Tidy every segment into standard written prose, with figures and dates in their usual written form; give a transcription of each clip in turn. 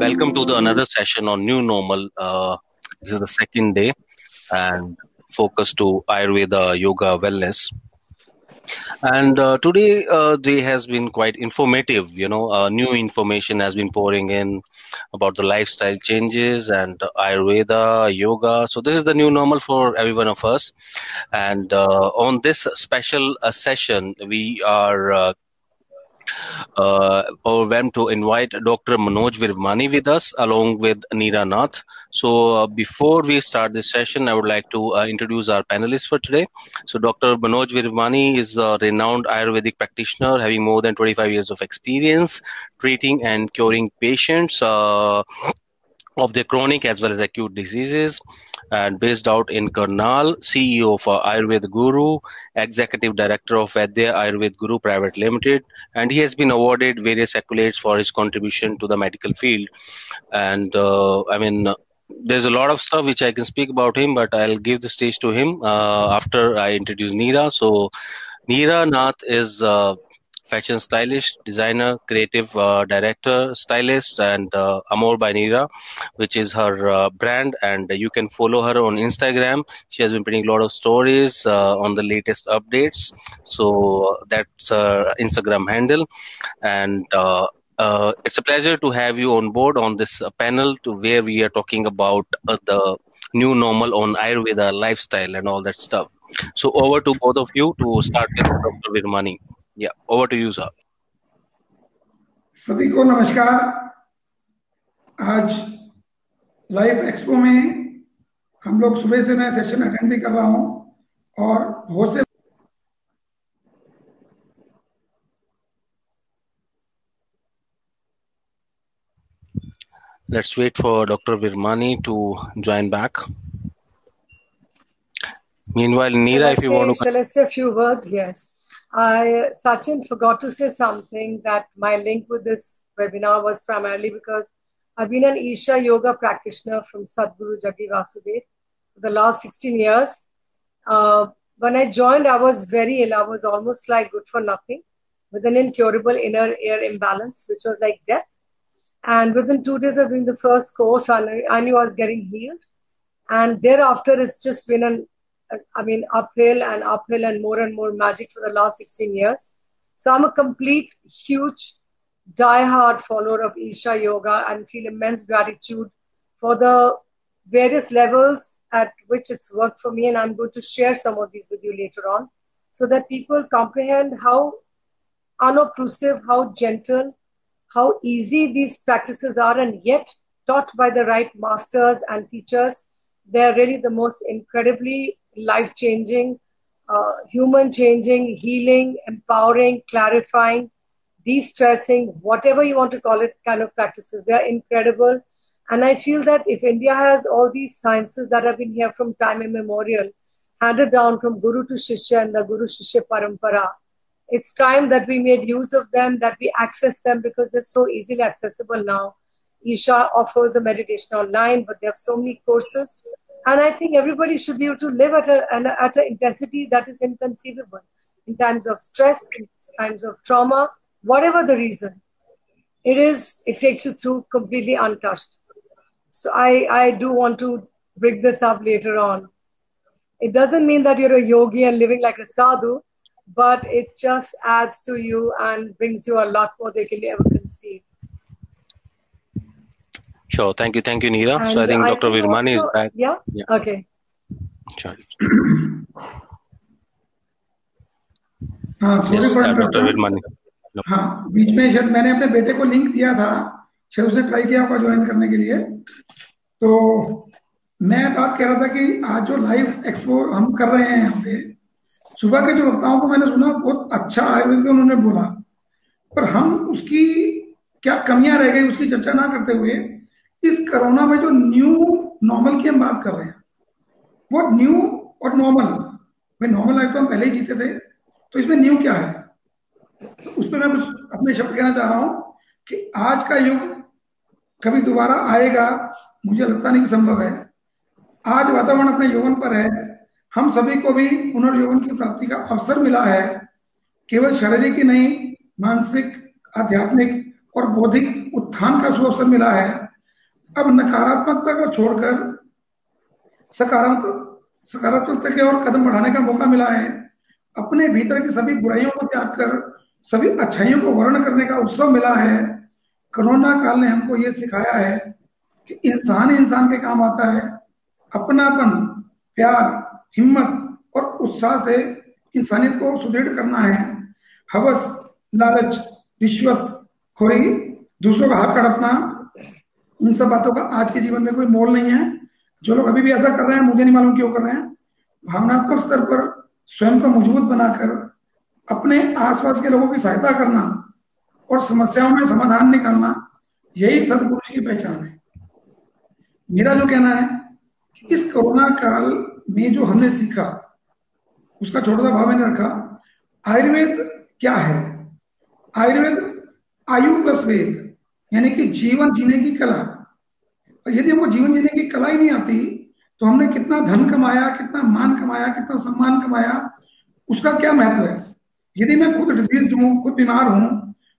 Welcome to the another session on New Normal. This is the second day and focus to Ayurveda, Yoga, Wellness. And today day has been quite informative. New information has been pouring in about the lifestyle changes and Ayurveda, Yoga. So this is the new normal for every one of us. And on this special session, we are overwhelmed to invite Dr. Manoj Virmani with us, along with Neera Nath. So, before we start this session, I would like to introduce our panelists for today. So, Dr. Manoj Virmani is a renowned Ayurvedic practitioner having more than 25 years of experience treating and curing patients of their chronic as well as acute diseases, and based out in Karnal, CEO of Ayurved Guru, Executive Director of Vaidya Ayurved Guru Private Limited, and he has been awarded various accolades for his contribution to the medical field. And there's a lot of stuff which I can speak about him, but I'll give the stage to him after I introduce Neera. So Neera Nath is fashion stylist, designer, creative director, stylist, and Amor by Neera, which is her brand. And you can follow her on Instagram. She has been putting a lot of stories on the latest updates. So that's her Instagram handle. And it's a pleasure to have you on board on this panel to where we are talking about the new normal on Ayurveda lifestyle and all that stuff. So over to both of you to start with Dr. Virmani. Yeah, over to you, sir. सभी को नमस्कार। आज life expo में हम लोग सुबह से मैं सेशन अटेंड भी कर रहा हूं और बहुत से Let's wait for Dr. Virmani to join back. Meanwhile, Neera, if you want to... Shall I say a few words? Yes. Sachin forgot to say something, that my link with this webinar was primarily because I've been an Isha Yoga practitioner from Sadhguru Jaggi Vasudev for the last 16 years. When I joined, I was very ill. I was almost like good for nothing with an incurable inner ear imbalance, which was like death. And within 2 days of doing the first course, I knew I was getting healed. And thereafter, it's just been uphill and more magic for the last 16 years. So I'm a complete, huge, die-hard follower of Isha Yoga and feel immense gratitude for the various levels at which it's worked for me. And I'm going to share some of these with you later on so that people comprehend how unobtrusive, how gentle, how easy these practices are, and yet taught by the right masters and teachers. They're really the most incredibly life-changing, human-changing, healing, empowering, clarifying, de-stressing, whatever you want to call it, kind of practices. They're incredible. And I feel that if India has all these sciences that have been here from time immemorial, handed down from Guru to Shishya and the Guru Shishya Parampara, it's time that we made use of them, that we access them, because they're so easily accessible now. Isha offers a meditation online, but they have so many courses. And I think everybody should be able to live at an intensity that is inconceivable in times of stress, in times of trauma, whatever the reason. It takes you through completely untouched. So I do want to bring this up later on. It doesn't mean that you're a yogi and living like a sadhu, but it just adds to you and brings you a lot more than you can ever conceive. Sure. Thank you, Neera. And so I think Dr. Virmani is back. Yeah? Okay. Sure. हाँ, Yes, Dr. Virmani. हाँ, बीच में शायद मैंने अपने बेटे को link दिया था, शायद उसे ट्राई किया होगा ज्वाइन करने के लिए। तो मैं बात कह रहा था कि आज जो लाइव एक्सपो हम कर रहे हैं यहाँ पे, सुबह के जो वक्ताओं को मैंने सुना, बहुत अच्छा आयुर्वेद में उन्होंने बोला, पर हम उसकी क्या कमियां रह गई उसकी चर्चा ना करते हुए इस कोरोना में जो न्यू नॉर्मल की हम बात कर रहे हैं, वो न्यू और नॉर्मल, भाई नॉर्मल लाइफ तो हम पहले ही जीते थे, तो इसमें न्यू क्या है, उस पर मैं कुछ अपने शब्द कहना चाह रहा हूं कि आज का युग कभी दोबारा आएगा मुझे लगता नहीं कि संभव है। आज वातावरण अपने यौवन पर है, हम सभी को भी पुनर्यौवन की प्राप्ति का अवसर मिला है, केवल शारीरिक ही नहीं, मानसिक, आध्यात्मिक और बौद्धिक उत्थान का सुअवसर मिला है। अब नकारात्मकता को छोड़कर सकारात्मकता की ओर कदम बढ़ाने का मौका मिला है। अपने भीतर की सभी बुराइयों को त्याग कर सभी अच्छाइयों को वर्ण करने का उत्सव मिला है। कोरोना काल ने हमको ये सिखाया है कि इंसान इंसान के काम आता है। अपनापन, प्यार, हिम्मत और उत्साह से इंसानियत को सुदृढ़ करना है। हवस, लालच, रिश्वत खोरी, दूसरों का हक हड़पना, इन सब बातों का आज के जीवन में कोई मोल नहीं है। जो लोग अभी भी ऐसा कर रहे हैं, मुझे नहीं मालूम क्यों कर रहे हैं। भावनात्मक स्तर पर स्वयं को मजबूत बनाकर अपने आसपास के लोगों की सहायता करना और समस्याओं में समाधान निकालना, यही सद्पुरुष की पहचान है। मेरा जो कहना है कि इस कोरोना काल में जो हमने सीखा उसका छोटा सा भाव मैंने रखा। आयुर्वेद क्या है? आयुर्वेद आयु प्लस वेद, यानी कि जीवन जीने की कला। और यदि हमको जीवन जीने की कला ही नहीं आती तो हमने कितना धन कमाया, कितना मान कमाया, कितना सम्मान कमाया, उसका क्या महत्व है? यदि मैं खुद डिजीज हूं, खुद बीमार हूं,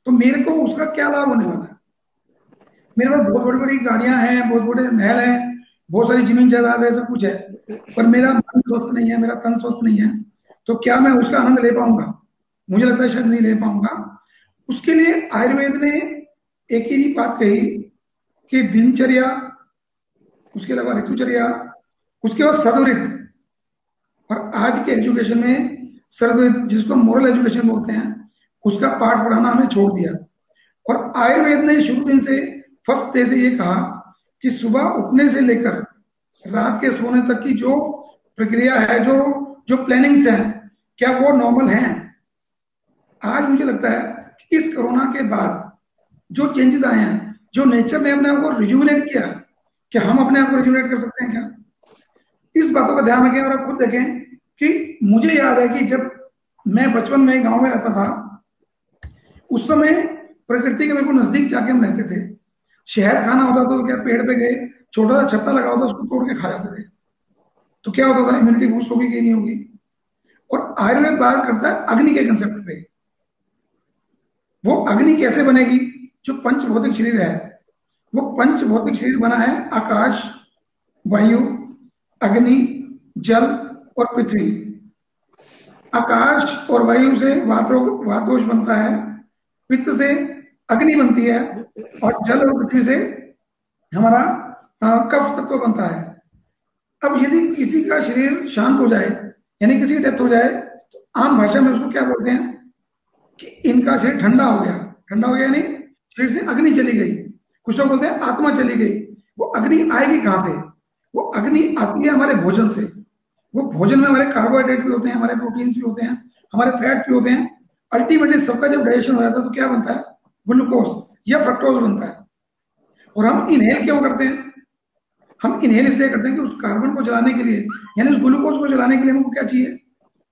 तो मेरे को उसका क्या लाभ होने वाला है? मेरे पास बहुत बड़ी बड़ी गाड़ियां हैं, बहुत बड़े महल हैं, बहुत सारी जमीन जायदाद है, सब कुछ है, पर मेरा मन स्वस्थ नहीं है, मेरा तन स्वस्थ नहीं है, तो क्या मैं उसका आनंद ले पाऊंगा? मुझे लगता है शायद नहीं ले पाऊंगा। उसके लिए आयुर्वेद ने एक ही बात कही कि दिनचर्या, उसके अलावा ऋतुचर्या, उसके बाद सदवृत्त। और आज के एजुकेशन में सदवृत्त, जिसको मोरल एजुकेशन बोलते हैं, उसका पाठ पढ़ाना हमें छोड़ दिया। और आयुर्वेद ने शुरू दिन से फर्स्ट डे से ये कहा कि सुबह उठने से लेकर रात के सोने तक की जो प्रक्रिया है, जो प्लानिंग्स हैं, क्या वो नॉर्मल हैं? आज मुझे लगता है कि इस कोरोना के बाद जो चेंजेस आए हैं, जो नेचर ने अपने आप को रिजुविनेट किया, क्या हम अपने आप को रिजुविनेट कर सकते हैं क्या? इस बातों का ध्यान रखें। और आप खुद देखें कि मुझे याद है कि जब मैं बचपन में गांव में रहता था, उस समय प्रकृति के बिल्कुल नजदीक जाके हम रहते थे। शहद खाना होता तो क्या, पेड़ पे गए, छोटा सा छत्ता लगा होता, उसको तोड़ के खा जाते थे। तो क्या होता था, इम्यूनिटी बूस्ट होगी कि नहीं होगी? और आयुर्वेद बात करता है अग्नि के कंसेप्ट पे। वो अग्नि कैसे बनेगी? जो पंच भौतिक शरीर है, वो पंच भौतिक शरीर बना है आकाश, वायु, अग्नि, जल और पृथ्वी। आकाश और वायु से वात दोष बनता है, पित्त से अग्नि बनती है, और जल और पृथ्वी से हमारा कफ तत्व बनता है। अब यदि किसी का शरीर शांत हो जाए, यानी किसी की डेथ हो जाए, तो आम भाषा में उसको क्या बोलते हैं कि इनका शरीर ठंडा हो गया। ठंडा हो गया यानी शरीर से अग्नि चली गई। कुछ लोग बोलते हैं आत्मा चली गई। वो अग्नि आएगी कहां से? वो अग्नि आती है हमारे भोजन से। वो भोजन में हमारे कार्बोहाइड्रेट भी होते हैं, हमारे प्रोटीन्स भी होते हैं, हमारे फैट्स भी होते हैं। अल्टीमेटली सबका जब डाइजेशन हो जाता है तो क्या बनता है? ग्लूकोज या फ्रक्टोज बनता है। और हम इनहेल क्यों करते हैं? हम इनहेल इसलिए करते हैं कि उस कार्बन को जलाने के लिए, यानी उस ग्लूकोज को जलाने के लिए हमको क्या चाहिए?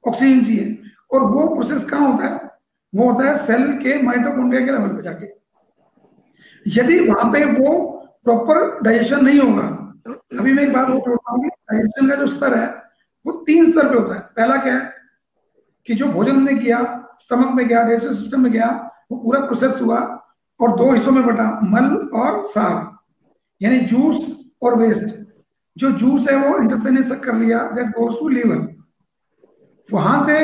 ऑक्सीजन चाहिए। और वो प्रोसेस कहाँ होता है? वो होता है सेल के माइटोकॉन्ड्रिया के लेवल पे जाके। यदि वहां पे वो प्रॉपर डाइजेशन नहीं होगा, अभी मैं एक बात और बोलता हूँ कि डाइजेशन का जो स्तर है वो 3 स्तर पे होता है। पहला क्या है कि जो भोजन हमने किया, स्टमक में गया, डाइजेस्टिव सिस्टम में गया, वो पूरा प्रोसेस हुआ और 2 हिस्सों में बटा, मल और सार, यानी जूस और वेस्ट। जो जूस है वो इंटेस्टाइन ने सक कर लिया, दैट गोज टू लीवर। वहां से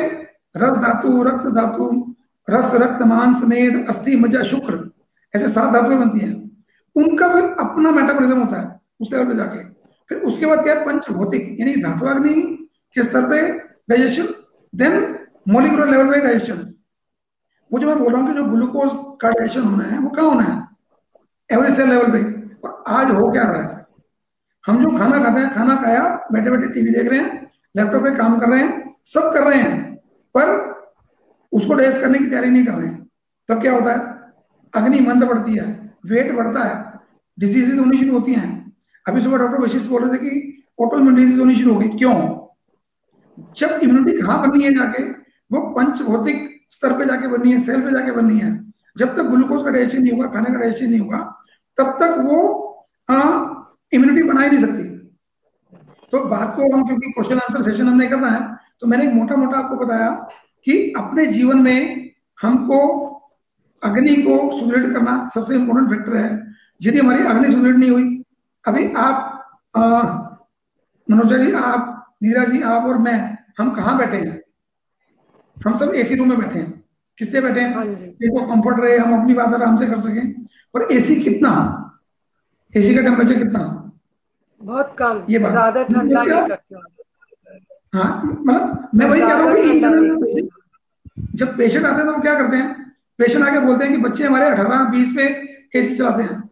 रस धातु, रक्त धातु, रस, रक्त, मांस, मेद, अस्थि, मज्जा, शुक्र, ऐसे 7 धातुएं बनती हैं। उनका फिर अपना मेटाबॉलिज्म होता है उस लेवल पे जाके। फिर उसके बाद क्या है? पंचभौतिक, यानी धात्वाग्नि के स्तर पे डाइजेशन, देन मोलिकुलर लेवल पे डाइजेशन। वो जो मैं बोल रहा हूँ कि जो ग्लूकोज का डाइजेशन होना है, वो कहाँ होना है? एवरी सेल लेवल पे। और आज हो क्या रहा है? हम जो खाना खाते हैं, खाना खाया, बैठे बैठे टीवी देख रहे हैं, लैपटॉप पे काम कर रहे हैं, सब कर रहे हैं, पर उसको डाइजेस्ट करने की तैयारी नहीं कर रहे हैं। तब क्या होता है? अग्नि मंद बढ़ती है, वेट बढ़ता है, डिजीजेज होनी शुरू होती हैं। अभी सुबह डॉक्टर वशिष्ठ बोल रहे थे कि ऑटोइम्यून डिजीज होनी शुरू होगी। क्यों? जब इम्यूनिटी कहां बननी है जाके? वो पंचभौतिक स्तर पे जाके बननी है, सेल पे जाके बननी है। जब तक ग्लूकोज का डाइजेशन नहीं होगा, खाने का डाइजेशन नहीं होगा, तब तक वो इम्यूनिटी बना ही नहीं सकती। तो बात को हम, क्योंकि क्वेश्चन आंसर सेशन हमने करना है, तो मैंने एक मोटा मोटा आपको बताया कि अपने जीवन में हमको अग्नि को सुदृढ़ करना सबसे इंपॉर्टेंट फैक्टर है। यदि हमारी अग्नि सुदृढ़ नहीं हुई अभी आप मनोजा जी, आप, नीरा जी, आप और मैं, हम कहाँ बैठे हैं? हम सब एसी रूम में बैठे हैं। किससे बैठे हैं? हाँ जी, देखो कंफर्ट रहे, हम अपनी बात आराम से कर सकें। और एसी कितना, एसी का टेम्परेचर कितना? बहुत कम, ये बात ज्यादा ठंडा क्या? नहीं करते हो। हाँ, मतलब मैं मैं वही कह रहा हूँ ज्यादा कि इन ठंडा नहीं जनरल करती। जब पेशेंट आते हैं तो वो क्या करते हैं? पेशेंट आके बोलते हैं कि बच्चे हमारे 18-20 पे एसी चलाते हैं।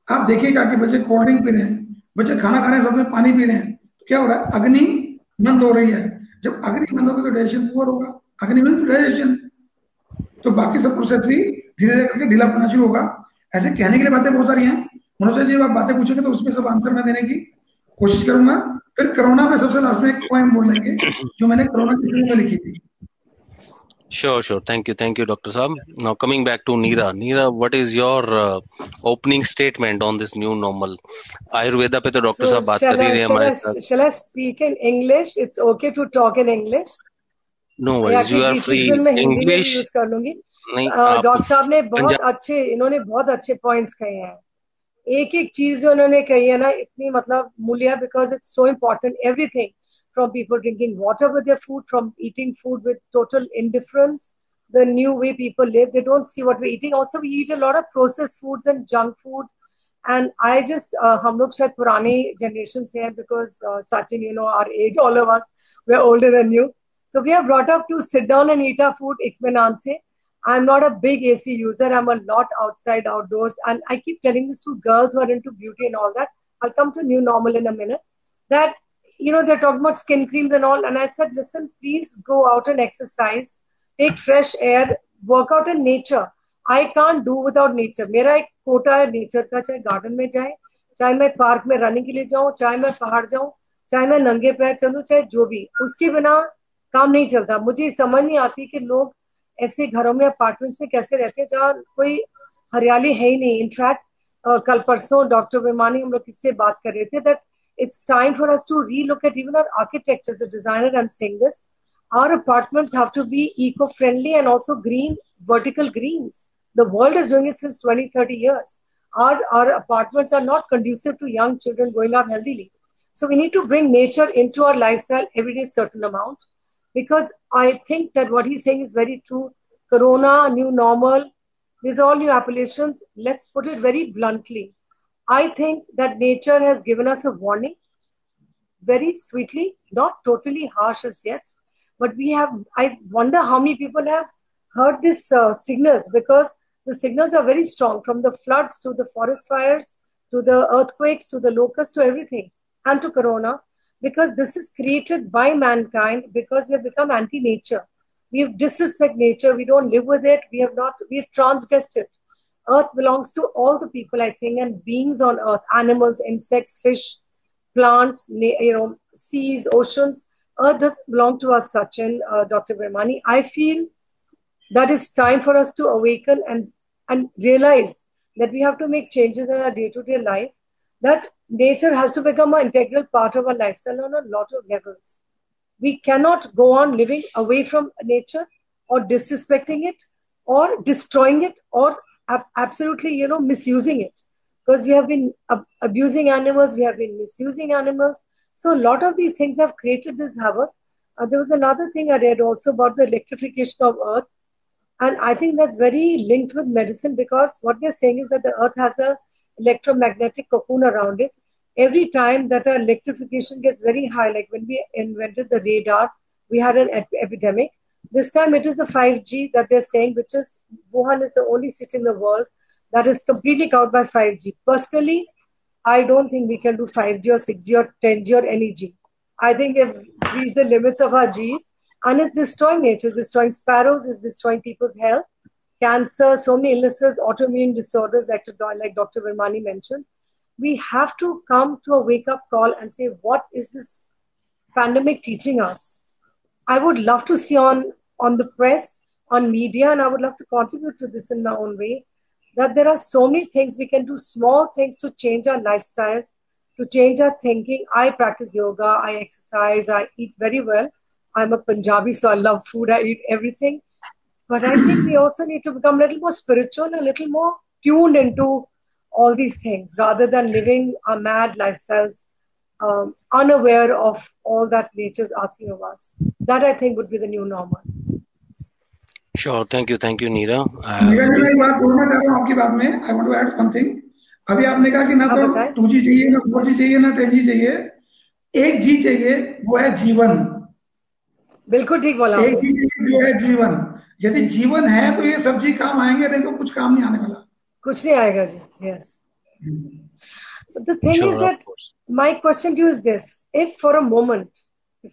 आप देखिएगा कि बच्चे कोल्ड ड्रिंक पी रहे हैं, बच्चे खाना खा रहे हैं, साथ में पानी पी रहे हैं, तो क्या हो रहा है? अग्नि मंद हो रही है। जब अग्नि मंद होगी तो डाइजेशन पुअर होगा। अग्नि मीन्स डाइजेशन। तो बाकी सब प्रोसेस भी धीरे धीरे करके ढीला पड़ना शुरू होगा। ऐसे कहने के लिए बातें बहुत सारी हैं। मनोज जी, आप बातें पूछेंगे तो उसमें सब आंसर मैं देने की कोशिश करूंगा। फिर कोरोना में सबसे लास्ट में एक पोएम बोल लेंगे जो मैंने कोरोना के शुरू में लिखी थी। Sure. Thank you, Dr. Saab. Now coming back to Neera. Neera, what is your opening statement on this new normal? Ayurveda पे तो डॉक्टर So साहब बात कर ही रहे हैं हमारे साथ. shall I speak in English? It's okay to talk in English. No या worries, कि you are beach beach free. में मैं हिंदी में भी English यूज कर लूंगी। नहीं, आप डॉक्टर साहब ने पंजाब. इन्होंने बहुत अच्छे पॉइंट्स कहे हैं। एक एक चीज जो उन्होंने कही है ना, इतनी मतलब मूल्य, because it's so important. Everything from people drinking water with their food, from eating food with total indifference, the new way people live, they don't see what we're eating. Also, we eat a lot of processed foods and junk food. And I just हम लोग शायद पुरानी generation से हैं, because Sachin, you know, our age, all of us, we're older than you. So we are brought up to sit down and eat our food itminan se. I'm not a big AC user. I'm a lot outside, outdoors. And I keep telling this to girls who are into beauty and all that. I'll come to new normal in a minute. That, you know, they're talking about skin creams and all. And I said, listen, please go out and exercise, take fresh air, work out in nature. I can't do without nature. मेरा एक कोटा है nature का, चाहे garden में जाए, चाहे मैं park में रनिंग के लिए जाऊं, चाहे मैं पहाड़ जाऊं, चाहे मैं नंगे पैर चलूं, चाहे जो भी, उसके बिना काम नहीं चलता। मुझे समझ नहीं आती कि लोग ऐसे घरों में, अपार्टमेंट्स में कैसे रहते हैं जहाँ कोई हरियाली है ही नहीं। इनफैक्ट कल परसों डॉक्टर विमानी हम लोग किससे बात कर रहे थे, that it's time for us to relook at even our architecture. As a designer, I'm saying this. Our apartments have to be eco-friendly and also green, vertical greens. The world is doing it since 20, 30 years. Our apartments are not conducive to young children growing up healthily. So we need to bring nature into our lifestyle every day, certain amount. Because I think that what he's saying is very true. Corona, new normal, these are all new appellations. Let's put it very bluntly. I think that nature has given us a warning very sweetly, not totally harsh as yet, but we have, I wonder how many people have heard these signals, because the signals are very strong, from the floods to the forest fires, to the earthquakes, to the locusts, to everything, and to corona, because this is created by mankind, because we have become anti-nature. We've disrespect nature. We don't live with it. We've transgressed it. Earth belongs to all the people, I think, and beings on earth, animals, insects, fish, plants, seas, oceans. Earth doesn't belong to us, Sachin, Dr. Virmani. I feel that it's time for us to awaken and realize that we have to make changes in our day-to-day life, that nature has to become an integral part of our lifestyle on a lot of levels. We cannot go on living away from nature, or disrespecting it, or destroying it, or absolutely, misusing it. Because we have been abusing animals, we have been misusing animals. So a lot of these things have created this havoc. There was another thing I read also about the electrification of Earth. And I think that's very linked with medicine, because what they're saying is that the Earth has a electromagnetic cocoon around it. Every time that our electrification gets very high, like when we invented the radar, we had an epidemic. This time it is the 5G that they're saying, which is, Wuhan is the only city in the world that is completely covered by 5G. Personally, I don't think we can do 5G or 6G or 10G or any G. I think they've reached the limits of our Gs, and it's destroying nature, it's destroying sparrows, it's destroying people's health, cancer, so many illnesses, autoimmune disorders, like Dr. Virmani mentioned. We have to come to a wake-up call and say, what is this pandemic teaching us? I would love to see on the press, on media, and I would love to contribute to this in my own way, that there are so many things we can do, small things to change our lifestyles, to change our thinking. I practice yoga, I exercise, I eat very well. I'm a Punjabi, so I love food, I eat everything. But I think we also need to become a little more spiritual, a little more tuned into all these things rather than living our mad lifestyles, unaware of all that nature's asking of us. That I think would be the new normal. Sure. Thank you, Neera. Neeraj ji, मैं एक बात बोलना चाह रहा हूँ आपकी बात में. I want to add something. अभी आपने कहा कि ना हाँ, तो बताएं. 2G चाहिए, ना 4G चाहिए, ना 10G चाहिए. एक जी चाहिए, वो है जीवन. बिल्कुल ठीक बोला एक आपने. जी जो है जीवन. यदि जीवन है तो ये सब जी काम आएंगे, नहीं तो कुछ काम नहीं आने वाला. कुछ नहीं आएगा जी. Yes. But the thing is Sure, of that course. my question to you is this: if for a moment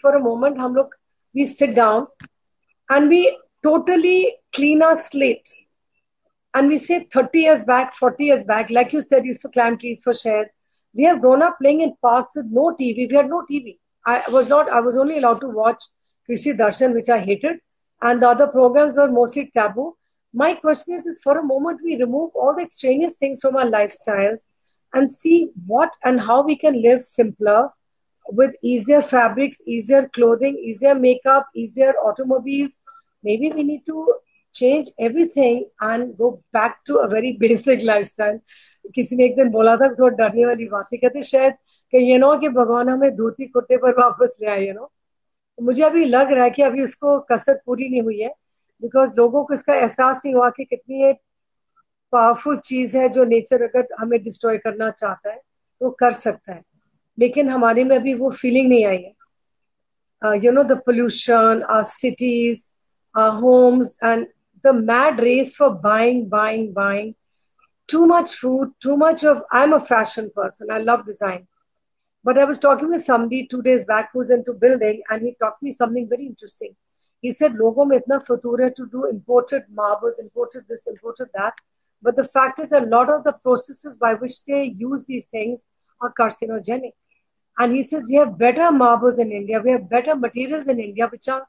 हम लोग we sit down and we totally clean our slate and we say 30 years back, 40 years back, like you said, you used to climb trees for shade. We have grown up playing in parks with no TV. We had no TV. I was only allowed to watch Krishi Darshan, which I hated, and the other programs were mostly taboo. My question is for a moment we remove all the extraneous things from our lifestyles and see what and how we can live simpler with easier fabrics, easier clothing, easier makeup, easier automobiles. Maybe we need to change everything and go back to a very basic lifestyle. किसी ने एक दिन बोला था थोड़ा डरने वाली बात थी, कहते शायद कि ये ना कि भगवान हमें धोती कुर्ते पर वापस ले आए. मुझे अभी लग रहा है कि अभी उसको कसरत पूरी नहीं हुई है, बिकॉज लोगों को इसका एहसास नहीं हुआ कि कितनी एक पावरफुल चीज है जो नेचर अगर हमें डिस्ट्रॉय करना चाहता है तो कर सकता है, लेकिन हमारे में अभी वो फीलिंग नहीं आई है. The pollution, our cities, our homes, and the mad race for buying. Too much food, too much of. I'm a fashion person. I love design. But I was talking with somebody 2 days back who's into building, and he taught me something very interesting. He said, "Logo mein itna fatur hai to do imported marbles, imported this, imported that." But the fact is, a lot of the processes by which they use these things are carcinogenic. And he says, we have better marbles in India, we have better materials in India, which are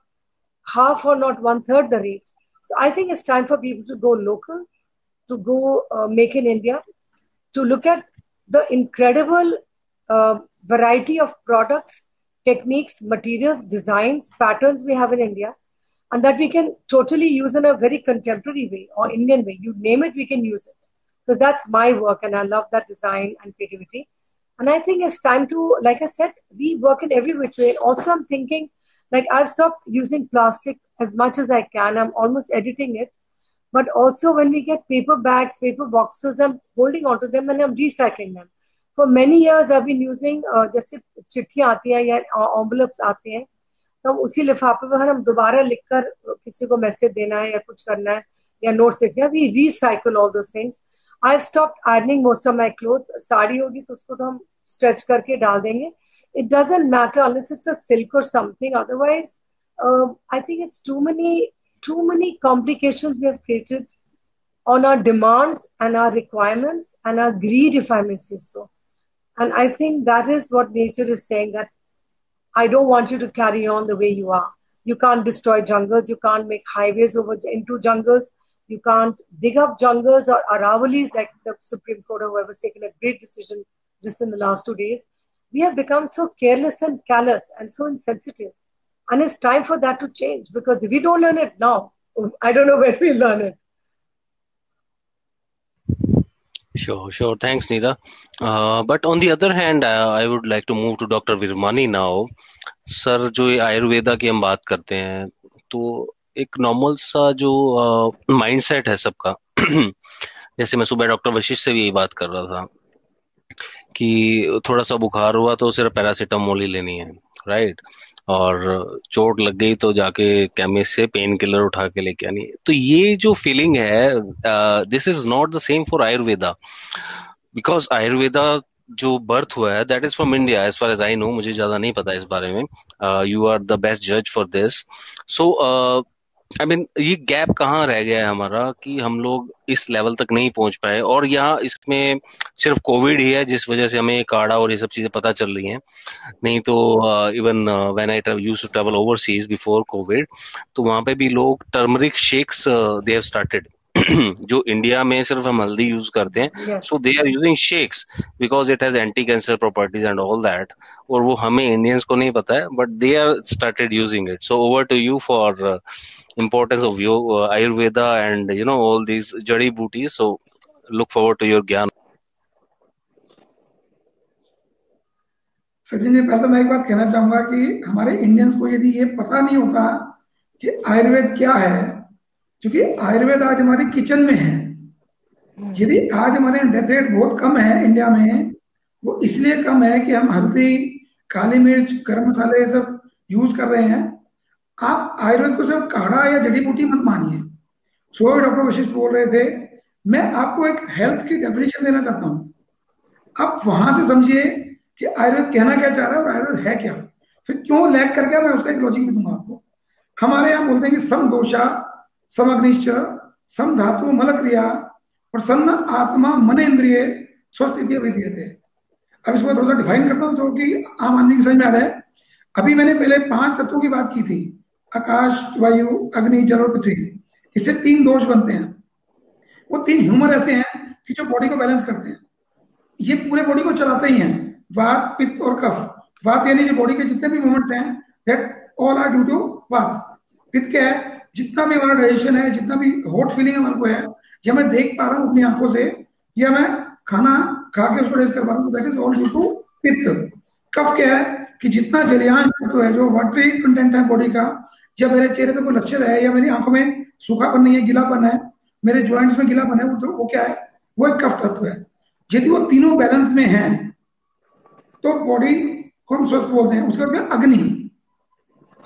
half or not one-third the rate. So I think it's time for people to go local, to go make in India, to look at the incredible variety of products, techniques, materials, designs, patterns we have in India, and that we can totally use in a very contemporary way or Indian way. You name it, we can use it. Because that's my work, and I love that design and creativity. And I think it's time to, like I said, we work in every which way. And also, I'm thinking, like, I've stopped using plastic as much as I can. I'm almost editing it. But also, when we get paper bags, paper boxes, I'm holding onto them and I'm recycling them. For many years, I've been using जैसे चिट्ठियाँ आती हैं या envelopes आते हैं, तो हम उसी लिफाफे पर हम दोबारा लिखकर किसी को मैसेज देना है या कुछ करना है या नोट्स लिखना है. We recycle all those things. I've stopped ironing most of my clothes. Sari होगी तो उसको तो हम stretch करके डाल देंगे. It doesn't matter unless it's a silk or something. Otherwise, I think it's too many complications we have created on our demands and our requirements and our greed, if I may say so. And I think that is what nature is saying, that I don't want you to carry on the way you are. You can't destroy jungles. You can't make highways into jungles. You can't dig up jungles or Aravalis, like the Supreme Court or whoever's taken a great decision just in the last 2 days. We have become so careless and callous and so insensitive. And it's time for that to change, because if we don't learn it now, I don't know when we'll learn it. Sure. Thanks, Neera. But on the other hand, I would like to move to Dr. Virmani now. Sir, जो ये आयुर्वेदा की हम बात करते हैं, तो एक normal सा जो माइंडसेट है सबका, जैसे मैं सुबह डॉक्टर वशिष्ठ से भी यही बात कर रहा था कि थोड़ा सा बुखार हुआ तो सिर्फ पैरासीटामोल ही लेनी है, राइट, और चोट लग गई तो जाके केमिस्ट से पेन किलर उठा के लेके आनी है. तो ये जो फीलिंग है, this is not the same for Ayurveda, because Ayurveda जो बर्थ हुआ है that is from India as far as I know. मुझे ज्यादा नहीं पता इस बारे में. यू आर द बेस्ट जज for this. So I mean, ये गैप कहाँ रह गया है हमारा कि हम लोग इस लेवल तक नहीं पहुंच पाए, और यहाँ इसमें सिर्फ कोविड ही है जिस वजह से हमें काढ़ा और ये सब चीजें पता चल रही हैं. नहीं तो even when I used to travel overseas before Covid, तो वहां पे भी लोग turmeric shakes they have started. जो इंडिया में सिर्फ हम हल्दी यूज करते हैं, so they are using shakes because it has anti cancer properties and all that, और वो हमें इंडियंस को नहीं पता है, but they are started using it. So over to you for importance of your Ayurveda and all these jari booties. So look forward to your gyan. Sachin ji, पहले तो मैं एक बात कहना चाहूंगा कि हमारे इंडियंस को यदि ये पता नहीं होता कि आयुर्वेद क्या है, क्योंकि आयुर्वेद आज हमारी किचन में है। यदि आज हमारे डेथ रेट बहुत कम है इंडिया में, वो इसलिए कम है कि हम हल्दी, काली मिर्च, गरम मसाले ये सब यूज कर रहे हैं। आप आयुर्वेद को सिर्फ काढ़ा या जड़ी बूटी मत मानिए। सो डॉक्टर वशिष्ठ बोल रहे थे, मैं आपको एक हेल्थ की डेफिनेशन देना चाहता हूं। आप वहां से समझिए कि आयुर्वेद कहना क्या चाह रहा है और आयुर्वेद है क्या, फिर क्यों लैग कर गया, मैं उसका एक लॉजिक भी दूंगा आपको। हमारे यहाँ बोलते हैं कि सम दोषा सम अग्निश्च सम धातु मल क्रिया प्रसन्न आत्मा मन इंद्रिय स्वस्थिति विद्यते। अब इसको थोड़ा सा डिफाइन करता हूँ जो कि आम आदमी की समझ में आ रहा है। अभी मैंने पहले 5 तत्वों की बात की थी, आकाश, वायु, अग्नि, जल और पृथ्वी। इससे 3 दोष बनते हैं। वो 3 ह्यूमर ऐसे हैं कि जो बॉडी को बैलेंस करते हैं। ये पूरे बॉडी को चलाते ही हैं, वात, पित्त और कफ। वात यानी जो बॉडी के जितने भी मूवमेंट्स हैं, that all are due to vata. Pitta क्या है, जितना भी हमारा डाइजेशन है, जितना भी हॉट फीलिंग हमारे को है, या मैं देख पा रहा हूँ अपनी आंखों से, या मैं खाना खा के उसको डाइजेस्ट कर पा रहा हूँ, that is all due to pitta. Kapha क्या है कि जितना जलियांश तत्व है, जो वाटरी कंटेंट है बॉडी का, जब मेरे चेहरे पे कोई लक्षण है या मेरी आंखों में सूखापन नहीं है, गीलापन है, मेरे ज्वाइंट्स में गीलापन है, वो क्या है, वो एक कफ तत्व है। यदि वो तीनों बैलेंस में हैं तो बॉडी को हम स्वस्थ बोलते हैं। उसके बाद अग्नि।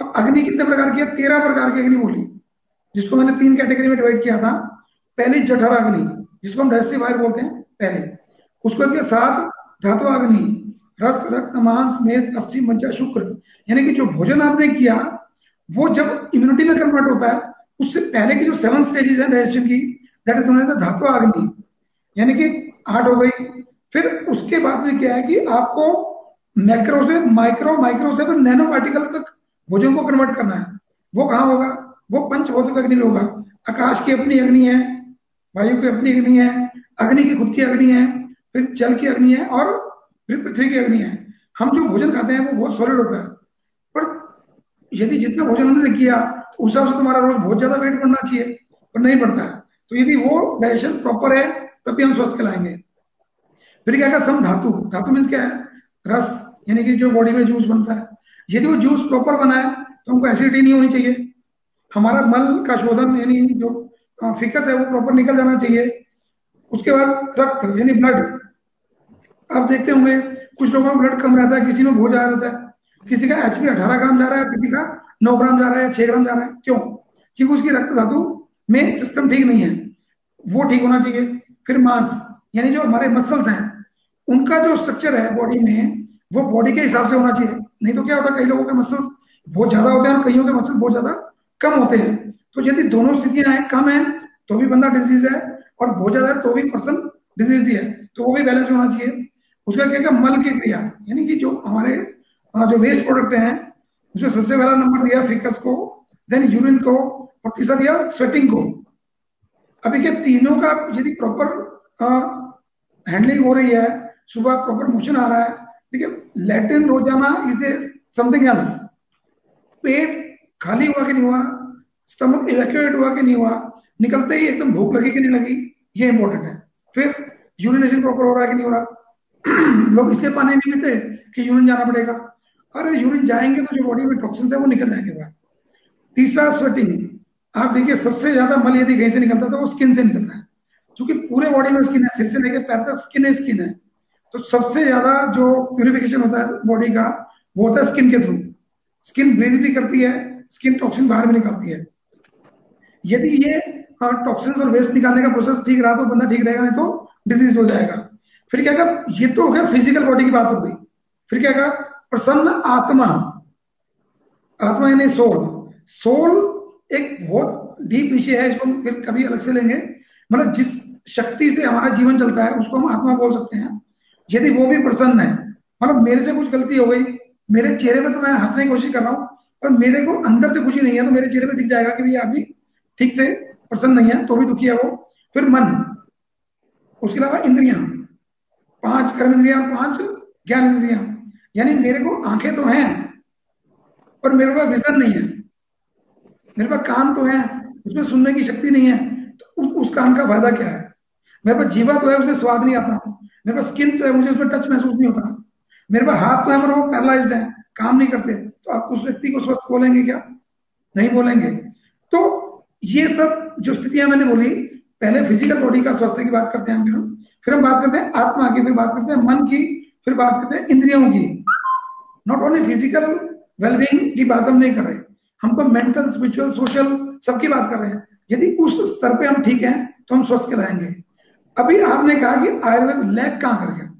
अब अग्नि कितने प्रकार की है? 13 प्रकार की अग्नि बोली, जिसको मैंने 3 कैटेगरी में डिवाइड किया था। पहली जठर अग्नि, जिसको हम डाइजेस्टिव फायर बोलते हैं पहले। उसके बाद 7 धातु अग्नि, रस, रक्त, मांस, मेद, अस्थि, मज्जा, शुक्र। यानी कि जो भोजन आपने किया वो जब इम्यूनिटी में कन्वर्ट होता है, उससे पहले की जो 7 स्टेजेस है डाइजेशन की, दैट इज नोन एज धातु अग्नि, यानी कि 8 हो गई। फिर उसके बाद में क्या है कि आपको मैक्रो से माइक्रो, माइक्रो से फिर नैनो पार्टिकल तक भोजन को कन्वर्ट करना है। वो कहाँ होगा? वो पंचभौतिक अग्नि में होगा। आकाश की अपनी अग्नि है, वायु की अपनी अग्नि है, अग्नि की खुद की अग्नि है, फिर जल की अग्नि है और फिर पृथ्वी की अग्नि है। हम जो भोजन खाते हैं वो बहुत सॉलिड होता है, पर यदि जितना भोजन हमने किया तो उस हिसाब से तुम्हारा रोज बहुत ज्यादा वेट बढ़ना चाहिए, पर नहीं बढ़ता है। तो यदि वो डाइजेशन प्रॉपर है तभी हम स्वस्थ कहलाएंगे। फिर क्या सम धातु। धातु मीन्स क्या है? रस, यानी कि जो बॉडी में जूस बनता है। यदि वो जूस प्रॉपर बना है तो हमको एसिडिटी नहीं होनी चाहिए। हमारा मल का शोधन यानी जो फिकस है वो प्रॉपर निकल जाना चाहिए। उसके बाद रक्त यानी ब्लड। आप देखते होंगे कुछ लोगों में ब्लड कम रहता है, किसी में बहुत ज्यादा रहता है। किसी का एचपी 18 ग्राम जा रहा है, किसी का 9 ग्राम जा रहा है, 6 ग्राम जा रहा है। क्यों? क्योंकि उसकी रक्त धातु में सिस्टम ठीक नहीं है, वो ठीक होना चाहिए। फिर मांस, यानी जो हमारे मसल्स हैं, उनका जो स्ट्रक्चर है बॉडी में, वो बॉडी के हिसाब से होना चाहिए। नहीं तो क्या होता है, कई लोगों के मसल्स बहुत ज्यादा होते हैं और कईयों के मसल्स बहुत ज्यादा कम होते हैं। तो यदि दोनों स्थितियां हैं, कम है तो भी बंदा डिजीज है और बहुत ज्यादा है तो भी पर्सन डिजीज ही है, तो वो भी बैलेंस होना चाहिए। उसका क्या मल की क्रिया, यानी कि जो हमारे जो वेस्ट प्रोडक्ट हैं, उसमें सबसे पहला नंबर दिया फिकस को, देन यूरिन को, और तीसरा दिया स्वेटिंग को। अभी क्या तीनों का यदि प्रॉपर हैंडलिंग हो रही है, सुबह प्रॉपर मोशन आ रहा है, देखिए लैट्रिन रोजाना इज ए समथिंग एल्स। पेट खाली हुआ कि नहीं हुआ, स्टमक इवैक्यूएट हुआ कि नहीं हुआ, निकलते ही एकदम भूख लगी कि नहीं लगी, ये इंपॉर्टेंट है। फिर यूरिनेशन प्रॉपर हो रहा है कि नहीं हो रहा। लोग इससे पानी नहीं पीते कि यूरिन जाना पड़ेगा, अरे यूरिन जाएंगे तो जो बॉडी में टॉक्सिन्स है वो निकल जाएंगे बाहर। तीसरा स्वेटिंग। आप देखिए सबसे ज्यादा मल यदि कहीं से निकलता है तो वो स्किन से निकलता है, क्योंकि पूरे बॉडी में स्किन है, सिर से लेकर पैर तक स्किन है, स्किन है। तो सबसे ज्यादा जो प्यूरिफिकेशन होता है बॉडी का वो होता है स्किन के थ्रू। स्किन ब्रीथ भी करती है, स्किन टॉक्सिन बाहर भी निकालती है। यदि ये टॉक्सिन्स और वेस्ट निकालने का प्रोसेस ठीक रहा तो बंदा ठीक रहेगा, नहीं तो डिजीज हो जाएगा। फिर क्या कहा, ये तो हो गया फिजिकल बॉडी की बात हो गई। फिर क्या कहा, प्रसन्न आत्मा। आत्मा यानी सोल। सोल एक बहुत डीप विषय है, इसको हम फिर कभी अलग से लेंगे। मतलब जिस शक्ति से हमारा जीवन चलता है उसको हम आत्मा बोल सकते हैं। यदि वो भी प्रसन्न है, मतलब मेरे से कुछ गलती हो गई, मेरे चेहरे में तो मैं हंसने की कोशिश कर रहा हूँ पर मेरे को अंदर से खुशी नहीं है, तो मेरे चेहरे पे दिख जाएगा कि ये आदमी ठीक से प्रसन्न नहीं है, तो भी दुखी है वो। फिर मन, उसके अलावा इंद्रियां, 5 कर्म इंद्रियां, 5 ज्ञान इंद्रियां। यानी मेरे को आंखें तो हैं पर मेरे पास विजन नहीं है। मेरे पास कान तो है, उसमें सुनने की शक्ति नहीं है, तो उस कान का फायदा क्या है। मेरे पास जीवा तो है, उसमें स्वाद नहीं आता। मेरे पास स्किन तो है, मुझे उसमें टच महसूस नहीं होता। मेरे पास हाथ तो है मगर वो पैरालाइज्ड है, काम नहीं करते, तो आप उस व्यक्ति को स्वस्थ बोलेंगे क्या? नहीं बोलेंगे। तो ये सब जो स्थितियां मैंने बोली, पहले फिजिकल बॉडी का स्वास्थ्य की बात करते हैं फिर हम बात करते हैं आत्मा की, फिर बात करते हैं मन की, फिर बात करते हैं इंद्रियों की। नॉट ओनली फिजिकल वेलबींग की बात हम नहीं कर रहे, हम तो मेंटल, स्पिरिचुअल, सोशल सबकी बात कर रहे हैं। यदि उस स्तर पे हम ठीक हैं तो हम स्वस्थ रहेंगे। अभी आपने कहा कि आयुर्वेद लैग कहां कर गया,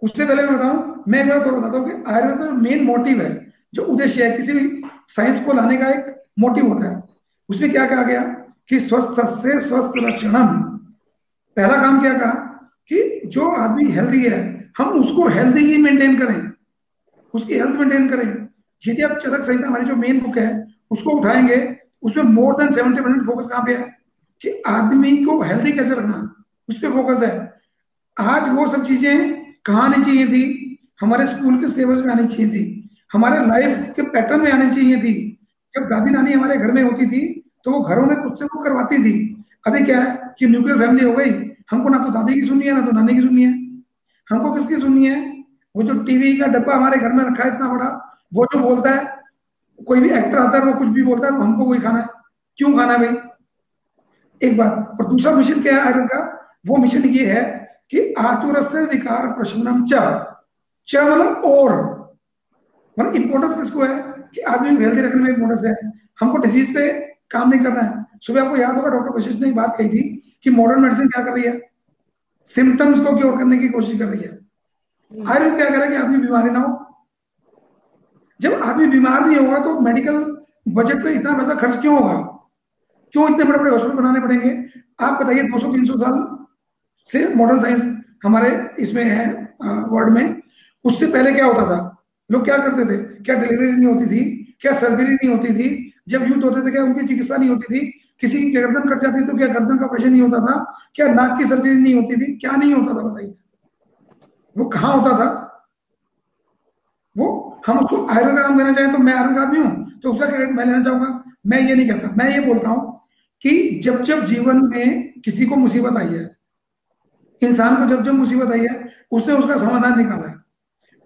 उससे पहले मैं बताऊं, मैं एक बार तो बताता हूं कि आयुर्वेद का मेन मोटिव है, जो उद्देश्य है किसी भी साइंस को लाने का, एक मोटिव होता है। उसमें क्या कहा गया कि स्वस्थ से स्वस्थ रक्षणम। पहला काम क्या कहा कि जो आदमी हेल्दी है हम उसको हेल्दी ही मेंटेन करें, उसकी हेल्थ मेंटेन करें। यदि आप चरक संहिता, हमारी जो मेन बुक है, उसको उठाएंगे, उसमें मोर देन 70% फोकस कहां पे है कि आदमी को हेल्दी कैसे रखना, उस पर फोकस है। आज वो सब चीजें कहाँ आनी चाहिए थी? हमारे स्कूल के सिलेबस में आनी चाहिए थी, हमारे लाइफ के पैटर्न में आनी चाहिए थी। जब दादी नानी हमारे घर में होती थी तो वो घरों में खुद से वो करवाती थी। अभी क्या है कि न्यूक्लियर फैमिली हो गई, हमको ना तो दादी की सुननी है ना तो नानी की सुननी है, हमको किसकी सुननी है? वो जो टीवी का डब्बा हमारे घर में रखा है इतना बड़ा, वो जो बोलता है, कोई भी एक्टर आता है वो कुछ भी बोलता है तो हमको वही खाना है। क्यों खाना है भाई? एक बात। और दूसरा मिशन क्या है आयुर्वेद का? वो मिशन ये है कि आतुरस्य विकार प्रशमनम च मतलब और, मतलब इंपॉर्टेंस किसको है कि आदमी को हेल्दी रखने में इंपॉर्टेंस है, हमको डिजीज पे काम नहीं करना है। सुबह आपको याद होगा डॉक्टर वशिष्ठ ने एक बात कही थी कि मॉडर्न मेडिसिन क्या कर रही है? सिम्टम्स को क्योर करने की कोशिश कर रही है। आयुर्वेद क्या कर रहा है कि आदमी बीमारी ना हो। जब आदमी बीमार नहीं होगा तो मेडिकल बजट पे इतना पैसा खर्च क्यों होगा? क्यों इतने बड़े बड़े हॉस्पिटल बनाने पड़ेंगे? आप बताइए, 200-300 साल से मॉडर्न साइंस हमारे इसमें है वर्ल्ड में। उससे पहले क्या होता था? लोग क्या करते थे? क्या डिलीवरी नहीं होती थी? क्या सर्जरी नहीं होती थी? जब युद्ध होते थे क्या उनकी चिकित्सा नहीं होती थी? किसी की गर्दन कट जाती तो क्या गर्दन का ऑपरेशन नहीं होता था? क्या नाक की सर्जरी नहीं होती थी? क्या नहीं होता था बताइए? वो कहाँ होता था? वो हम उसको आयुर्वेद का नाम देना चाहें तो मैं आयुर्वेद का आदमी हूं तो उसका क्रेडिट मैं लेना चाहूंगा। मैं ये नहीं कहता, मैं ये बोलता हूं कि जब जब जीवन में किसी को मुसीबत आई है, इंसान को जब जब मुसीबत आई है, उसने उसका समाधान निकाला है।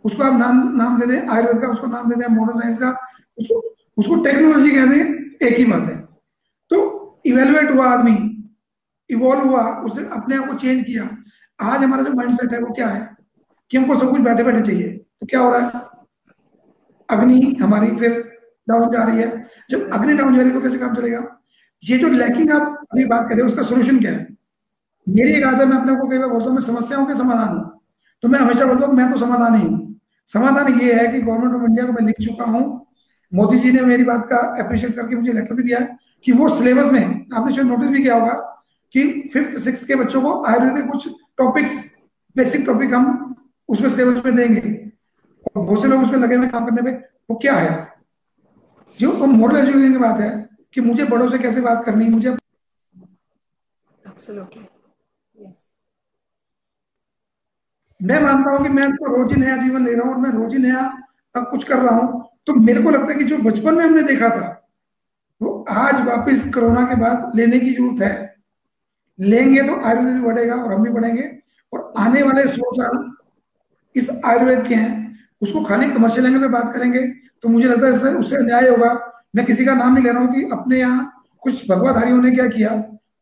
उसको आप नाम दे दें आयुर्वेद का, उसको नाम दे दें मॉडर्न साइंस का, उसको टेक्नोलॉजी कह दें, एक ही बात है। तो इवेलुएट हुआ आदमी, इवॉल्व हुआ, उसने अपने आप को चेंज किया। आज हमारा जो माइंडसेट है वो क्या है कि हमको सब कुछ बैठे बैठे चाहिए। तो क्या हो रहा है? अग्नि हमारी फिर डाउन जा रही है। जब अग्नि डाउन जा रही है तो कैसे काम चलेगा? ये जो लैकिंग आप अभी बात कर रहे हो उसका सोल्यूशन क्या है? मेरी एक आदत है, मैं अपने को कई बार बोलता हूँ मैं समस्याओं के समाधान हूं, तो मैं हमेशा बोलता हूँ मैं तो समाधान ही हूँ। समाधान ये है कि गवर्नमेंट ऑफ इंडिया को मैं लिख चुका हूँ, मोदी जी ने मेरी बात का अप्रिशिएट करके मुझे लेटर भी दिया है कि वो सिलेबस में, आपने शायद नोटिस भी किया होगा कि 5th 6th के बच्चों को आयुर्वेदिक कुछ टॉपिक्स, बेसिक टॉपिक हम उसमें सिलेबस में देंगे। और बहुत से लोग उसमें लगे हुए काम करने में। वो क्या है? जो मॉरल एजुकेशन की बात है कि मुझे बड़ों से कैसे बात करनी, मुझे मैं मानता हूं कि मैं तो रोज ही नया जीवन ले रहा हूं और मैं रोज ही नया कुछ कर रहा हूं। तो मेरे को लगता है कि जो बचपन में हमने देखा था वो आज वापस कोरोना के बाद लेने की जरूरत है। लेंगे तो आयुर्वेद भी बढ़ेगा और हम भी बढ़ेंगे। और आने वाले 100 साल इस आयुर्वेद के हैं, उसको खाली कमर्शियल एंगल में बात करेंगे तो मुझे लगता है उससे अन्याय होगा। मैं किसी का नाम नहीं ले रहा हूँ कि अपने यहाँ कुछ भगवाधारियों ने क्या किया,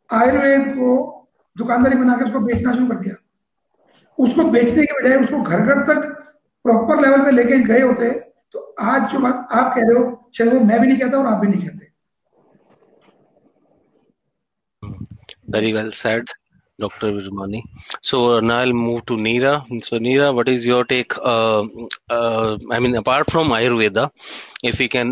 आयुर्वेद को दुकानदारी बनाकर उसको बेचना शुरू कर दिया। उसको बेचने के बजाय उसको घर घर तक प्रॉपर लेवल पे लेके गए होते तो आज जो बात आप कह रहे हो शायद वो मैं भी नहीं कहता और आप भी नहीं कहते। Very well said, Dr. Virmani. So now I'll move to Neera. So Neera, what is your take? I mean, apart from Ayurveda, if we can,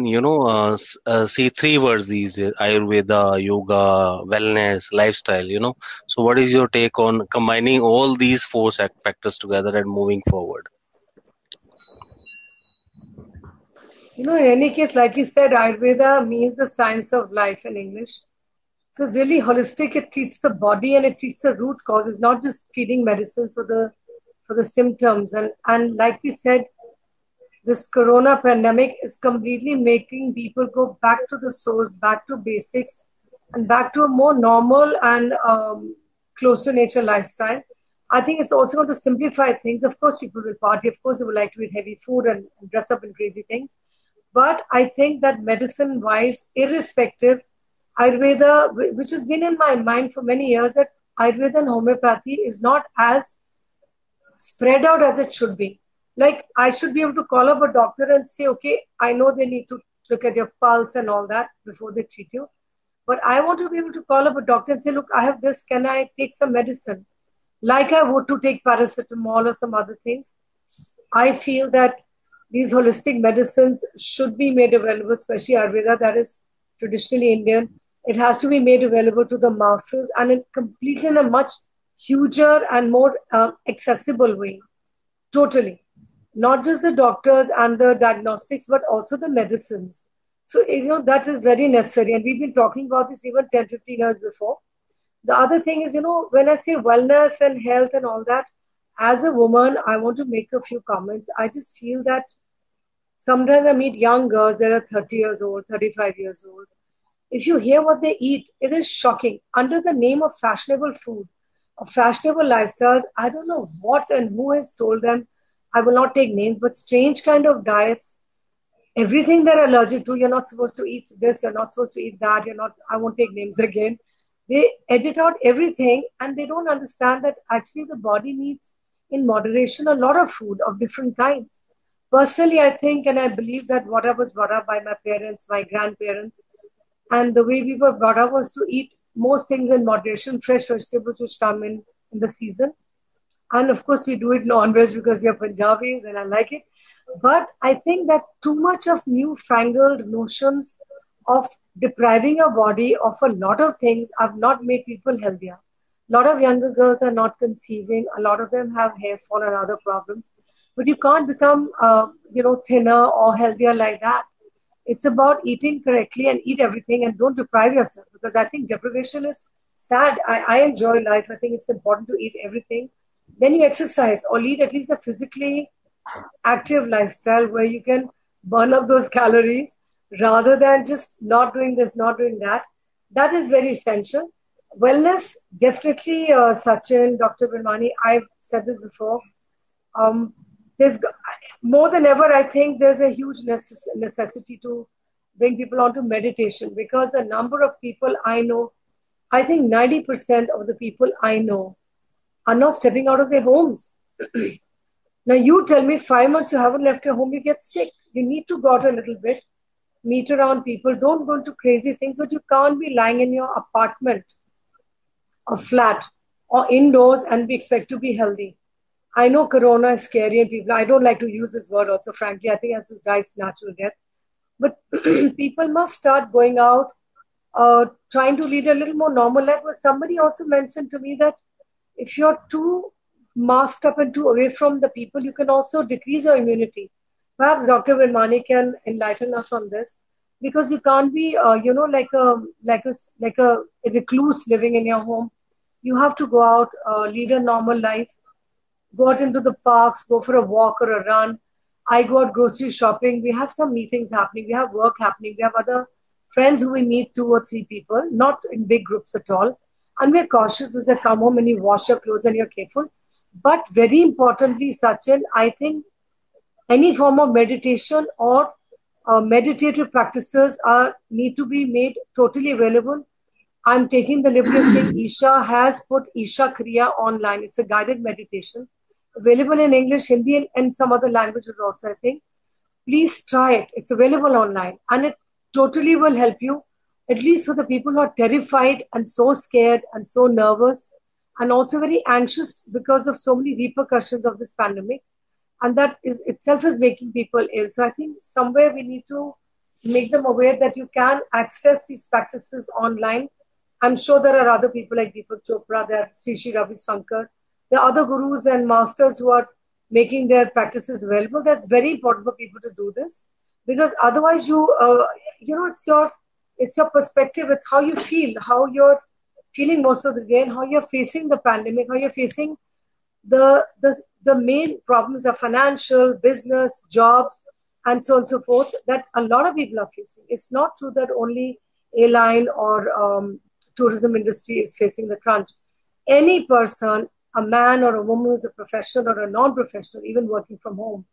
see 3 words these days: Ayurveda, yoga, wellness, lifestyle. So what is your take on combining all these 4 factors together and moving forward? In any case, like you said, Ayurveda means the science of life in English. So it's really holistic. It treats the body and it treats the root cause. It's not just feeding medicines for the symptoms. And like we said, this corona pandemic is completely making people go back to the source, back to basics, and back to a more normal and close to nature lifestyle. I think it's also going to simplify things. Of course, people will party. Of course, they would like to eat heavy food and dress up in crazy things. But I think that medicine-wise, irrespective, Ayurveda, which has been in my mind for many years, that Ayurveda and homeopathy is not as spread out as it should be. Like, I should be able to call up a doctor and say, okay, I know they need to look at your pulse and all that before they treat you. But I want to be able to call up a doctor and say, look, I have this, can I take some medicine? Like I would to take paracetamol or some other things. I feel that these holistic medicines should be made available, especially Ayurveda, that is traditionally Indian. It has to be made available to the masses and completely in a much huger and more accessible way. Totally. Not just the doctors and the diagnostics, but also the medicines. So, that is very necessary. And we've been talking about this even 10, 15 years before. The other thing is, when I say wellness and health and all that, as a woman, I want to make a few comments. I just feel that sometimes I meet young girls that are 30 years old, 35 years old. If you hear what they eat, it is shocking. Under the name of fashionable food, of fashionable lifestyles, I don't know what and who has told them, I will not take names, but strange kind of diets. Everything they're allergic to, you're not supposed to eat this, you're not supposed to eat that, I won't take names again. They edit out everything and they don't understand that actually the body needs in moderation a lot of food of different kinds. Personally, I think and I believe that what I was brought up by my parents, my grandparents, and the way we were brought up was to eat most things in moderation, fresh vegetables which come in the season. And of course, we do it non-veg because we are Punjabis and I like it. But I think that too much of newfangled notions of depriving your body of a lot of things have not made people healthier. A lot of younger girls are not conceiving. A lot of them have hair fall and other problems. But you can't become, thinner or healthier like that. It's about eating correctly and eat everything and don't deprive yourself, because I think deprivation is sad. I enjoy life. I think it's important to eat everything. Then you exercise or lead at least a physically active lifestyle where you can burn up those calories rather than just not doing this, not doing that. That is very essential. Wellness, definitely, Sachin, Dr. Virmani, I've said this before. There's more than ever, I think there's a huge necessity to bring people onto meditation, because the number of people I know, I think 90% of the people I know are not stepping out of their homes. Now, you tell me 5 months you haven't left your home, you get sick. You need to go out a little bit, meet around people. Don't go into crazy things, but you can't be lying in your apartment or flat or indoors and be expect to be healthy. I know corona is scary and people, I don't like to use this word also, frankly. I think that's just dies natural death. But people must start going out, trying to lead a little more normal life. But somebody also mentioned to me that if you're too masked up and too away from the people, you can also decrease your immunity. Perhaps Dr. Virmani can enlighten us on this, because you can't be, like a recluse living in your home. You have to go out, lead a normal life, go out into the parks, go for a walk or a run. I go out grocery shopping. We have some meetings happening. We have work happening. We have other friends who we meet, 2 or 3 people, not in big groups at all. And we're cautious when they come home and you wash your clothes and you're careful. But very importantly, Sachin, I think any form of meditation or meditative practices need to be made totally available. I'm taking the liberty of saying Isha has put Isha Kriya online. It's a guided meditation available in English, Hindi, and some other languages also, I think. Please try it. It's available online and it totally will help you, at least for the people who are terrified and so scared and so nervous and also very anxious because of so many repercussions of this pandemic. And that is itself is making people ill. So I think somewhere we need to make them aware that you can access these practices online. I'm sure there are other people like Deepak Chopra, there are Sri Ravi Shankar. There are other gurus and masters who are making their practices available. That's very important for people to do this, because otherwise it's your perspective. It's how you feel, how you're feeling most of the day, and how you're facing the pandemic, how you're facing the main problems of financial, business, jobs, and so on and so forth that a lot of people are facing. It's not true that only airline or tourism industry is facing the crunch. Any person, a man or a woman who's a professional or a non-professional, even working from home,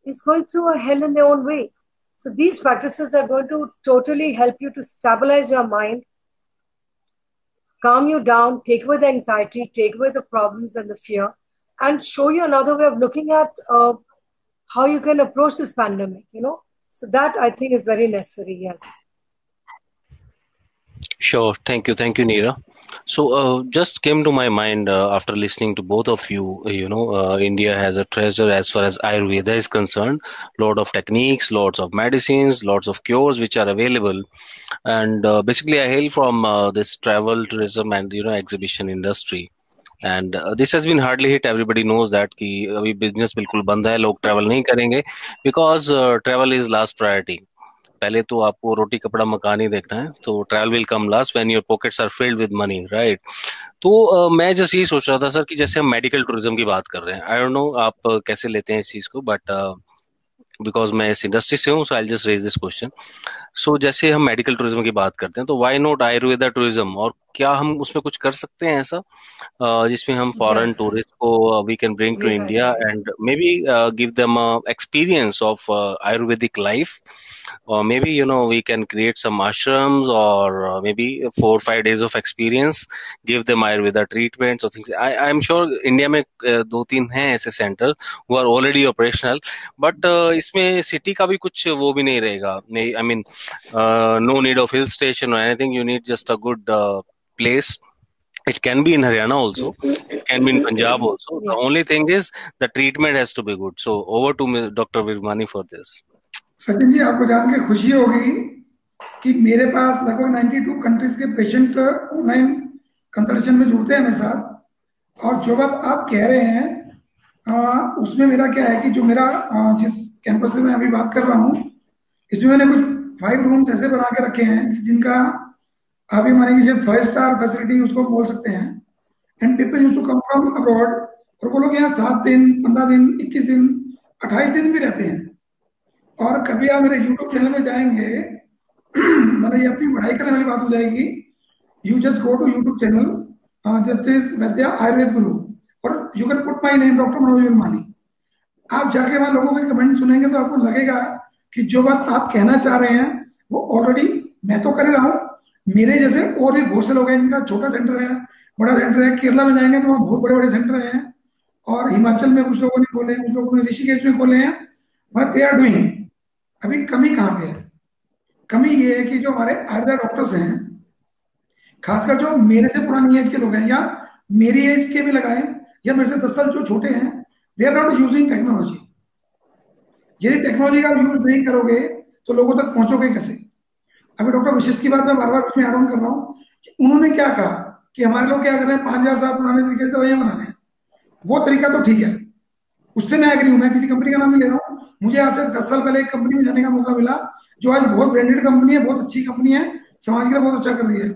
is going through a hell in their own way. So these practices are going to totally help you to stabilize your mind, calm you down, take away the anxiety, take away the problems and the fear, and show you another way of looking at how you can approach this pandemic, So that I think is very necessary, yes. Sure. Thank you, Neera. So, just came to my mind after listening to both of you. India has a treasure as far as Ayurveda is concerned. Lot of techniques, lots of medicines, lots of cures which are available. And basically, I hail from this travel, tourism, and exhibition industry. And this has been hardly hit. Everybody knows that कि अभी business बिल्कुल बंद है, लोग travel नहीं करेंगे because travel is last priority. पहले तो आपको रोटी कपड़ा मकान ही देखना है, तो travel will come last when your pockets are filled with money, right? तो मैं जस्ट यही सोच रहा था सर कि जैसे हम मेडिकल टूरिज्म की बात कर रहे हैं, आई डोंट नो आप कैसे लेते हैं इस चीज को, बट बिकॉज मैं इस इंडस्ट्री से हूँ, so I just raise this question. So जैसे हम मेडिकल टूरिज्म की बात करते हैं, तो व्हाई नॉट आयुर्वेदा टूरिज्म, और क्या हम उसमें कुछ कर सकते हैं ऐसा जिसमें हम फॉरेन Yes, टूरिस्ट को we can bring to you're right. India and maybe give them experience of Ayurvedic life, or maybe we can create some ashrams, or maybe 4-5 days of experience, give them ayurveda treatments or things. I'm sure India में 2-3 हैं ऐसे centre who are already operational, but इसमें city का भी कुछ वो भी नहीं रहेगा. I mean, no need of hill station or anything. You need just a good place. It can be in Haryana also, it can be in Punjab also. The only thing is the treatment has to be good. So over to Dr. Virmani for this. Sachin ji, आपको जान के खुशी होगी कि मेरे पास लगभग 92 countries के patient online consultation में जुड़ते हैं मेरे साथ. और जो बात आप कह रहे हैं उसमें मेरा क्या है कि जो मेरा जिस कैंपस से मैं अभी बात कर रहा हूँ, इसमें मैंने कुछ 5 रूम्स ऐसे बना के रखे हैं जिनका अभी मानेंगे 5 स्टार फैसिलिटी उसको बोल सकते हैं. And people used to come from abroad, और वो लोग यहाँ 7 दिन, 15 दिन, 21 दिन, 28 दिन भी रहते हैं. और कभी आप मेरे यूट्यूब चैनल में जाएंगे, मतलब ये अपनी पढ़ाई करने वाली बात हो जाएगी. You just go to YouTube channel, just is Vaidya Ayurveda Guru, और you can put my name doctor Manoj Virmani. आप जाके वहां लोगों के कमेंट सुनेंगे तो आपको लगेगा कि जो बात आप कहना चाह रहे हैं वो ऑलरेडी मैं तो कर रहा हूँ. मेरे जैसे और भी बहुत से लोग हैं जिनका छोटा सेंटर है, बड़ा सेंटर है. केरला में जाएंगे तो वहाँ बहुत बड़े बड़े सेंटर हैं, और हिमाचल में कुछ लोगों ने खोले हैं, कुछ लोगों ने ऋषिकेश में खोले हैं. But they are doing. अभी कमी कहाँ पे है? कमी ये है कि जो हमारे आयुर्वेदा डॉक्टर्स हैं, खासकर जो मेरे से पुरानी एज के लोग हैं या मेरी एज के भी लगाए या मेरे से 10 साल जो छोटे हैं, they are not using technology. यदि टेक्नोलॉजी का यूज नहीं करोगे तो लोगों तक पहुंचोगे कैसे? अभी डॉक्टर विशिष्ट की बात मैं बार बार उसमें एड ऑन कर रहा हूँ कि उन्होंने क्या कहा कि हमारे लोग क्या कर रहे हैं, 5000 साल पुराने तरीके से दवाइयां बना रहे हैं. वो तरीका तो ठीक है, उससे मैं एग्री हूं. मैं किसी कंपनी का नाम नहीं ले रहा हूँ. मुझे आज से 10 साल पहले एक कंपनी में जाने का मौका मिला जो आज बहुत ब्रांडेड कंपनी है, बहुत अच्छी कंपनी है, समाज के लिए बहुत अच्छा कर रही है.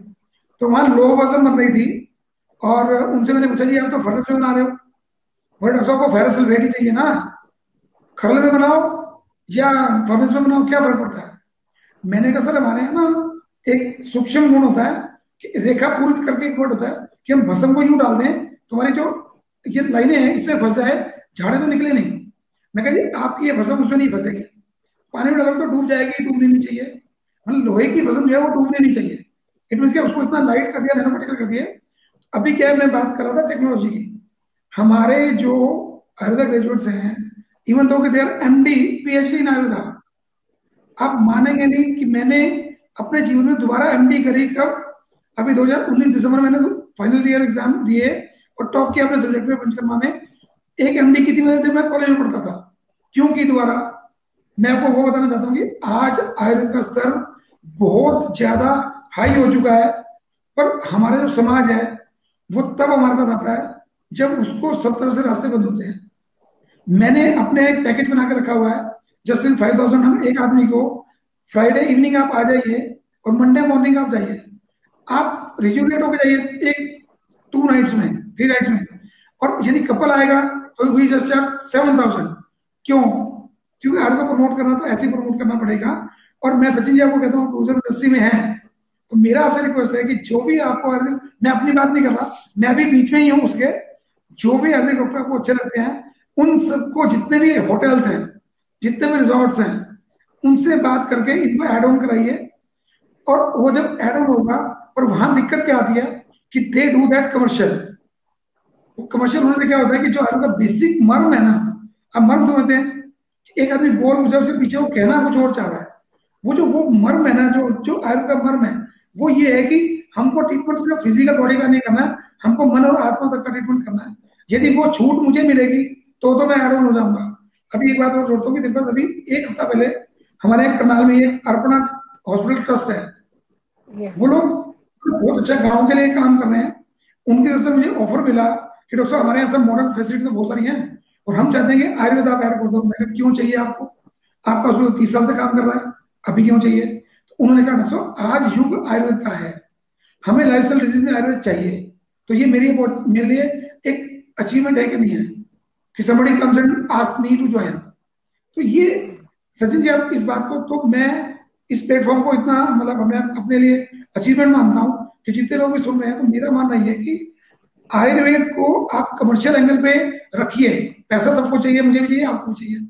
तो वहां लो वजन बन रही थी, और उनसे मैंने पूछा जी आप तो फर्नेस में बना रहे हो, बोले डॉक्टर साहब को फेरस वेट ही चाहिए ना, खरल में बनाओ या फर्नेस में बनाओ, क्या फर्क पड़ता है? मैंने कहा सर हमारे यहाँ ना एक सूक्ष्म गुण होता है कि रेखा पूरित करके एक वर्ड होता है कि हम भस्म को यूं डाल दें तुम्हारी जो ये लाइनें हैं इसमें फंस जाए, झाड़े तो निकले नहीं. मैं कहा जी आपकी ये भस्म उसमें नहीं फंसेगी, पानी में डालो तो डूब जाएगी, डूबनी नहीं चाहिए. मतलब लोहे की भस्म जो है वो डूबनी नहीं चाहिए. इट मीन उसको इतना लाइट कर दिया, नैनो पार्टिकल कर दिए. अभी क्या है, मैं बात कर रहा था टेक्नोलॉजी की. हमारे जो आयुर्वेदा ग्रेजुएट्स हैं, even though they are MD PhD in Ayurveda, आप मानेंगे नहीं कि मैंने अपने जीवन में दोबारा एमडी करी कब? अभी 2019 दिसंबर में मैंने फाइनल ईयर एग्जाम दिए और टॉप किया अपने सब्जेक्ट में पंचकर्मा में. एक एमडी की थी मैं कॉलेज में पढ़ता था. क्यों की दोबारा? मैं आपको वो बताना चाहता हूँ कि आज आयुर्वेद का स्तर बहुत ज्यादा हाई हो चुका है, पर हमारा जो समाज है वो तब हमारे पास आता है जब उसको सब तरह से रास्ते बंद होते हैं. मैंने अपने एक पैकेज बना के रखा हुआ है, जस्ट इन 5000 हम एक आदमी को फ्राइडे इवनिंग आप आ जाइए और मंडे मॉर्निंग आप जाइए, आप रिज्यूनेट होकर जाइए एक 2 नाइट्स में, 3 नाइट्स में. और यदि कपल आएगा तो वी जस्ट चार्ज 7000. क्यों? क्योंकि आर को प्रमोट करना तो ऐसे प्रमोट करना पड़ेगा. और मैं सचिन जी आपको कहता हूँ टूरिज्म इंडस्ट्री में है, तो मेरा आपसे रिक्वेस्ट है कि जो भी आपको, मैं अपनी बात नहीं कर रहा, मैं अभी बीच में ही हूँ उसके, जो भी आयुर्वेदिक डॉक्टर आपको अच्छे लगते हैं, उन सबको, जितने भी होटल्स हैं, जितने भी रिजॉर्ट्स हैं, उनसे बात करके इनको एड ऑन कराइए। और वो जब एड ऑन होगा, और वहां दिक्कत क्या आती है कि दे डू दैट कमर्शियल। वो कमर्शियल होने से क्या होता है कि जो आयुर्वेद का बेसिक मर्म है ना, आप मर्म समझते हैं कि एक आदमी बोल मुझे उसके पीछे वो कहना कुछ और चाह रहा है। वो मर्म है ना, जो जो आयुर्वेद का मर्म है, वो ये है कि हमको ट्रीटमेंट सिर्फ फिजिकल बॉडी का नहीं करना है, हमको मन और आत्मा तक का ट्रीटमेंट करना है। यदि वो छूट मुझे मिलेगी तो मैं एड ऑन हो जाऊंगा। अभी एक बात और जोड़ता हूँ कि मेरे पास अभी एक हफ्ता पहले हमारे यहाँ करनाल में एक अर्पणा हॉस्पिटल ट्रस्ट है। वो yes. लोग बहुत अच्छा गांव के लिए काम कर रहे हैं। उनकी तरफ से मुझे ऑफर मिला कि डॉक्टर साहब हमारे यहाँ सब मॉडर्न फैसिलिटी तो बहुत सारी हैं, और हम चाहते हैं कि आयुर्वेद आप ऐड कर दो। मैंने कहा क्यों चाहिए आपको, आपका हॉस्पिटल 30 साल से काम कर रहा है, अभी क्यों चाहिए? तो उन्होंने कहा डॉक्टर साहब आज युग आयुर्वेद का है, हमें लाइफ स्टाइल डिजीज में आयुर्वेद चाहिए। तो ये मेरे लिए एक अचीवमेंट है कि नहीं है कि somebody comes and ask me to join। तो ये सचिन जी, आप इस बात को, तो मैं इस प्लेटफॉर्म को इतना मतलब मैं अपने लिए अचीवमेंट मानता हूँ कि जितने लोग भी सुन रहे हैं, तो मेरा मानना ये है कि आयुर्वेद को आप कमर्शियल एंगल पे रखिए। पैसा सबको चाहिए, मुझे भी चाहिए, आपको भी चाहिए,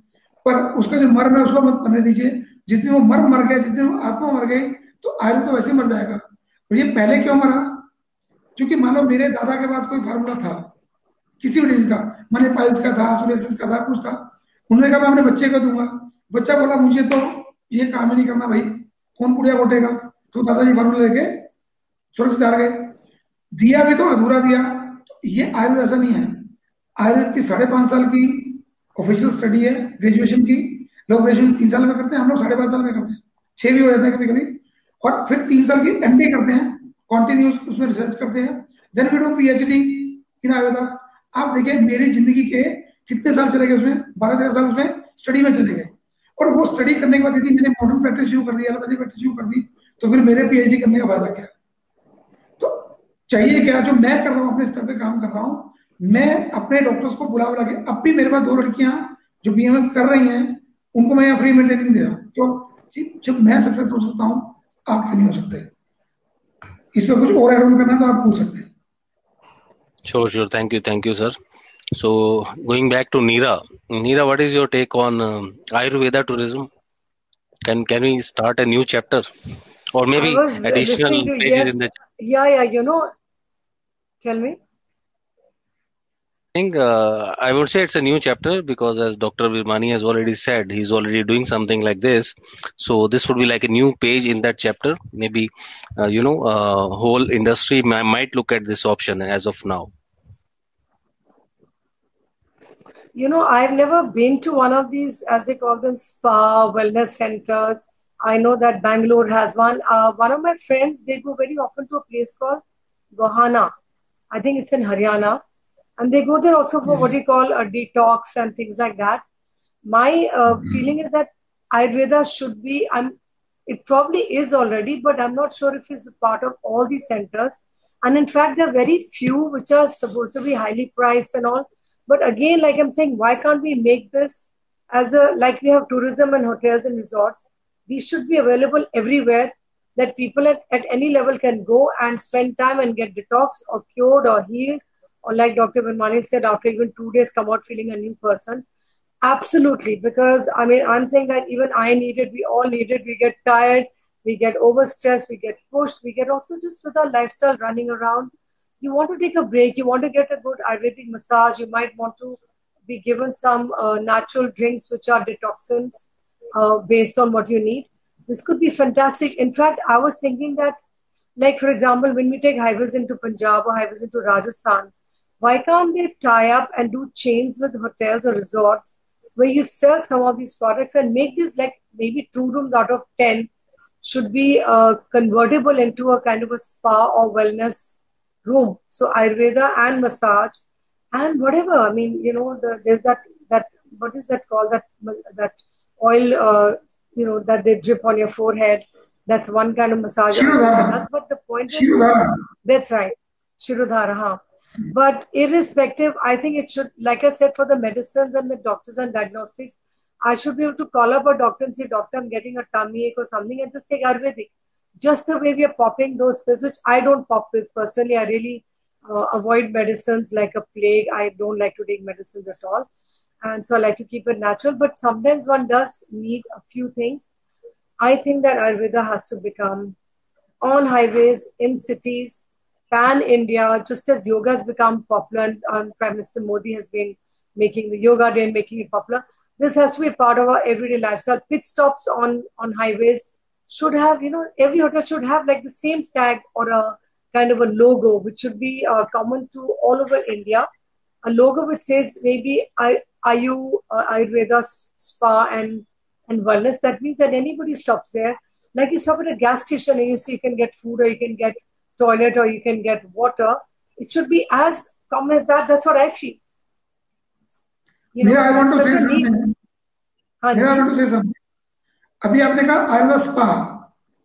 पर उसका जो मर्म है उसको मत मरने दीजिए। जिस दिन वो मर्म मर गया, जिस दिन वो आत्मा मर गई, तो आयुर्वेद तो वैसे ही मर जाएगा। और ये पहले क्यों मरा? क्योंकि मान लो मेरे दादा के पास कोई फार्मूला था किसी भी डिजीज का, मैंने पाइल्स का था, सोरियासिस का था, कुछ था, उन्होंने कहा मैं अपने बच्चे को दूंगा। बच्चा बोला मुझे तो ये काम ही नहीं करना भाई, कौन पुड़िया कोटेगा। तो दादाजी फार्मूला लेके सुरक्षित आ गए। दिया भी तो अधूरा दिया। तो ये आयुर्वेद ऐसा नहीं है। आयुर्वेद की 5.5 साल की ऑफिशियल स्टडी है, ग्रेजुएशन की। लोग ग्रेजुएशन 3 साल में करते हैं, हम लोग 5.5 साल में करते हैं, 6 भी हो जाता है कभी कभी। और फिर 3 साल की एमडी करते हैं, कॉन्टिन्यूस उसमें रिसर्च करते हैं। Then we do PhD in Ayurveda. आप देखिए मेरी जिंदगी के कितने साल चले गए उसमें, 12-13 साल उसमें स्टडी में चले गए। और वो स्टडी करने के बाद यदि मैंने मॉडर्न प्रैक्टिस शुरू कर दी, एलोपैथी प्रैक्टिस शुरू कर दी, तो फिर मेरे पीएचडी करने का फायदा क्या? तो चाहिए क्या? जो मैं कर रहा हूँ, अपने स्तर पे काम कर रहा हूँ, मैं अपने डॉक्टर्स को बुला बुला के, अब भी मेरे पास 2 लड़कियां जो बीएमएस कर रही हैं, उनको मैं यहाँ फ्री में ट्रेनिंग दे रहा हूँ। तो जब मैं सक्सेस हो सकता हूँ, आप क्यों नहीं हो सकते? इसमें कुछ और एड ऑन करना तो आप पूछ सकते हैं। Sure. Thank you, sir. So, going back to Neera, what is your take on Ayurveda tourism? Can we start a new chapter, or I maybe was additional listening to, pages in yes, the? yeah, tell me. I think I would say it's a new chapter because, as Dr. Virmani has already said, he's already doing something like this. So this would be like a new page in that chapter. Maybe whole industry might look at this option as of now. I've never been to one of these, as they call them, spa wellness centers. I know that Bangalore has one. One of my friends, they go very often to a place called Gohana. I think it's in Haryana. And they go there also for what Yes. you call a detox and things like that. My feeling is that Ayurveda should be, it probably is already, but I'm not sure if it's a part of all these centers. And in fact, there are very few which are supposed to be highly priced and all. But again, like I'm saying, why can't we make this as like we have tourism and hotels and resorts? These should be available everywhere that people at any level can go and spend time and get detox or cured or healed. Or like Dr. Virmani said, after even 2 days, come out feeling a new person. Absolutely, because I mean, I'm saying that even I need it, we all need it. We get tired, we get overstressed, we get pushed, we get also just with our lifestyle running around. You want to take a break, you want to get a good Ayurvedic massage, you might want to be given some natural drinks which are detoxins based on what you need. This could be fantastic. In fact, I was thinking that, like, for example, when we take highways into Punjab or highways into Rajasthan, why can't they tie up and do chains with hotels or resorts where you sell some of these products and make this like maybe 2 rooms out of 10 should be convertible into a kind of a spa or wellness room. So Ayurveda and massage and whatever. I mean, there's that what is that called? That oil, that they drip on your forehead. That's one kind of massage Ayurveda Shirodhara. does. But the point is, Shirodhara. that's right, Shirodhara. Huh? But irrespective, I think it should, like I said, for the medicines and the doctors and diagnostics, I should be able to call up a doctor and say, Doctor, I'm getting a tummy ache or something, and just take Ayurvedic. Just the way we are popping those pills, which I don't pop pills personally. I really avoid medicines like a plague. I don't like to take medicines at all. And so I like to keep it natural. But sometimes one does need a few things. I think that Ayurveda has to become on highways, in cities, pan India, just as yoga has become popular and Prime Minister Modi has been making the yoga day and making it popular. This has to be a part of our everyday lifestyle. Pit stops on highways should have, every hotel should have like the same tag or a kind of a logo, which should be common to all over India. A logo which says maybe Ayurveda spa and wellness. That means that anybody stops there, like you stop at a gas station and you see you can get food or you can get toilet or you can get water. It should be as common as that. That's what I feel. I want to say something. अभी आपने कहा Ayurveda spa.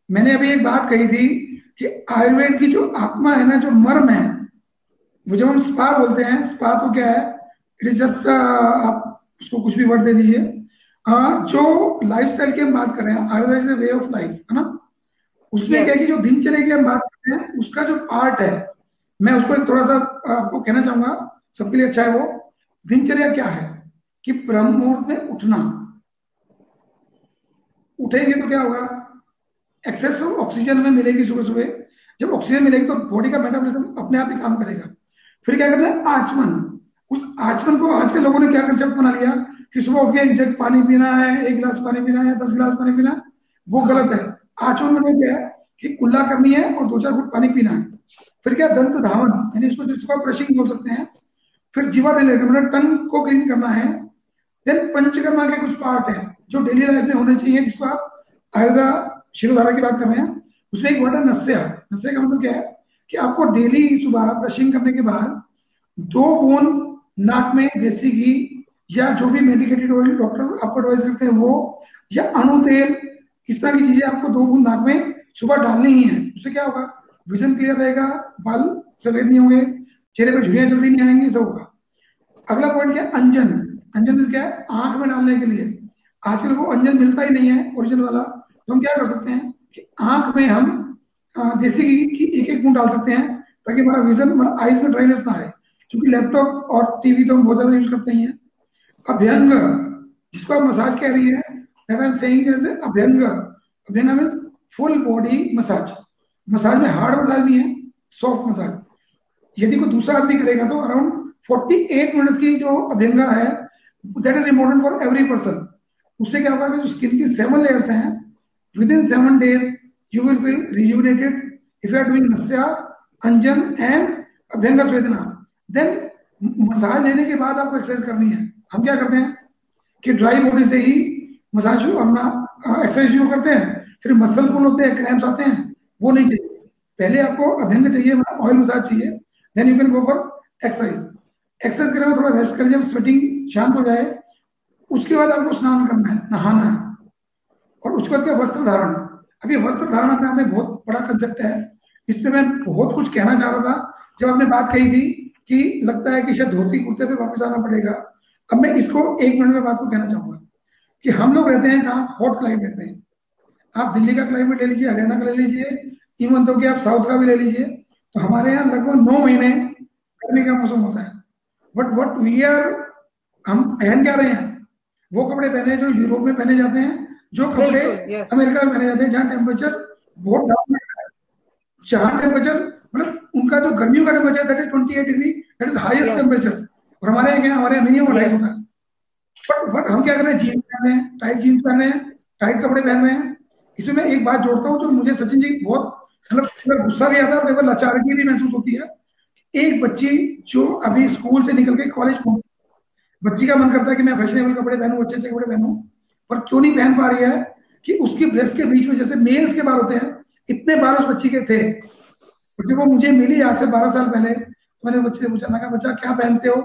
मैंने अभी एक बात कही थी कि आयुर्वेद की जो आत्मा है ना, जो मर्म है, वो जब हम स्पा बोलते हैं, स्पा तो क्या है, इट इज जस्ट, आप उसको कुछ भी वर्ड दे दीजिए. जो लाइफस्टाइल की हम बात कर रहे हैं, Ayurveda is way of life, है ना. उसमें क्या है कि जो दिनचर्या की हम बात कर रहे हैं, उसका जो पार्ट है, मैं उसको थोड़ा सा आपको कहना चाहूंगा, सबके लिए अच्छा है वो. दिनचर्या क्या है कि ब्रह्म मुहूर्त में उठना. उठेंगे तो क्या होगा, एक्सेस ऑफ ऑक्सीजन में मिलेगी सुबह सुबह. जब ऑक्सीजन मिलेगी तो बॉडी का मेटाबॉलिज्म अपने आप ही काम करेगा. फिर क्या करना है, आचमन. उस आचमन को आज के लोगों ने क्या कंसेप्ट बना लिया कि सुबह उठ के एक जग पानी पीना है, 1 गिलास पानी पीना है, 10 गिलास पानी पीना है. वो गलत है. आचमन में क्या है कि कुल्ला करनी है और 2-4 घूंट पानी पीना है. फिर क्या, दंत धावन, यानी इसको जिसको ब्रशिंग बोल सकते हैं. फिर जीवा रिलेटेड मतलब टंग को क्लीन करना है. देन पंचकर्मा के कुछ पार्ट है जो डेली लाइफ में होने चाहिए, जिसको आप आयुर्वेदा शिरोधारा की बात कर रहे हैं. उसमें एक वर्ड है नस्या. नस्या का मतलब क्या है कि आपको डेली सुबह ब्रशिंग करने के बाद 2 बूंद नाक में देसी घी या जो भी मेडिकेटेड ऑयल डॉक्टर आपको एडवाइस करते हैं वो, या अणु तेल, इस तरह की चीजें आपको 2 बूंद नाक में सुबह डालनी ही है. उससे क्या होगा, विजन क्लियर रहेगा, बाल सफेद नहीं होंगे, चेहरे पर झुर्रियां जल्दी नहीं आएंगी, सब होगा. अगला पॉइंट क्या है, अंजन. अंजन क्या है, आंख में डालने के लिए. आजकल को अंजन मिलता ही नहीं है ओरिजिनल वाला. तो हम क्या कर सकते हैं कि आंख में हम देसी घी की 1-1 बूंद डाल सकते हैं, ताकि हमारा विजन, हमारा आईज में ड्राइनेस ना आए. क्योंकि लैपटॉप और टीवी तो हम बहुत ज्यादा यूज करते ही हैं. अभ्यंग, जिसको आप मसाज कह रही है, abhyanga. Abhyanga means full body massage. Massage में हार्ड मसाज नहीं है, सॉफ्ट मसाज. यदि कोई दूसरा आदमी करेगा तो अराउंड 48 मिनट्स की जो अभ्यंगा है, that is important for every person. उससे क्या होगा कि जो स्किन की 7 लेयर्स हैं, within 7 days you will feel rejuvenated if you are doing nasya, anjan and abhyanga swedana. Then massage लेने के बाद आपको एक्सरसाइज करनी है. हम क्या करते हैं कि ड्राई बॉडी से ही मसाज अपना एक्सरसाइज शुरू करते हैं, फिर मसल पुल होते हैं, क्रैम्प्स आते हैं, वो नहीं चाहिए. पहले आपको अभ्यंग चाहिए, ऑयल मसाज चाहिए, then you can go for exercise. Exercise करने में थोड़ा रेस्ट करें, जब स्वेटिंग शांत हो जाए, उसके बाद आपको स्नान करना है, नहाना है. और उसके बाद क्या, वस्त्र धारण. अभी वस्त्र धारण अपने आप में बहुत बड़ा कंसेप्ट है. इस पे मैं बहुत कुछ कहना चाह रहा था जब आपने बात कही थी कि लगता है कि शायद धोती कुर्ते पे वापस आना पड़ेगा. अब मैं इसको 1 मिनट में बात को कहना चाहूंगा कि हम लोग रहते हैं कहाँ, हॉट क्लाइमेट में. आप दिल्ली का क्लाइमेट ले लीजिए, हरियाणा का ले लीजिए, इवन तो कि आप साउथ का भी ले लीजिए, तो हमारे यहाँ लगभग 9 महीने गर्मी का मौसम होता है. बट वट वी आर, हम पहन क्या रहे हैं, वो कपड़े पहने जो यूरोप में पहने जाते हैं, जो कपड़े अमेरिका में पहने जाते हैं, जहाँ टेम्परेचर बहुत डाउन है, जहाँ टेम्परेचर मतलब उनका जो गर्मियों का temperature that is 28 degree, that is highest temperature. और हमारे यहाँ क्या, हमारे यहाँ नहीं है, होता है. बट हम क्या कर रहे हैं, जीन्स पहन रहे हैं, टाइट जीन्स पहन रहे हैं, टाइट कपड़े पहन रहे हैं. इसमें मैं एक बात जोड़ता हूँ जो मुझे सचिन जी बहुत मतलब गुस्सा भी आता है और लाचारी भी महसूस होती है. एक बच्ची जो अभी स्कूल से निकल के कॉलेज पहुंची, बच्ची का मन करता है कि मैं फैशनेबल कपड़े पहनूं, अच्छे अच्छे कपड़े पहनूं, पर क्यों नहीं पहन पा रही है कि उसकी ब्रेस्ट के बीच में जैसे मेल्स के बाल होते हैं, इतने बाल उस बच्ची के थे. और जब वो मुझे मिली आज से 12 साल पहले, तो मैंने बच्चे से पूछा, मैं कहा बच्चा क्या पहनते हो.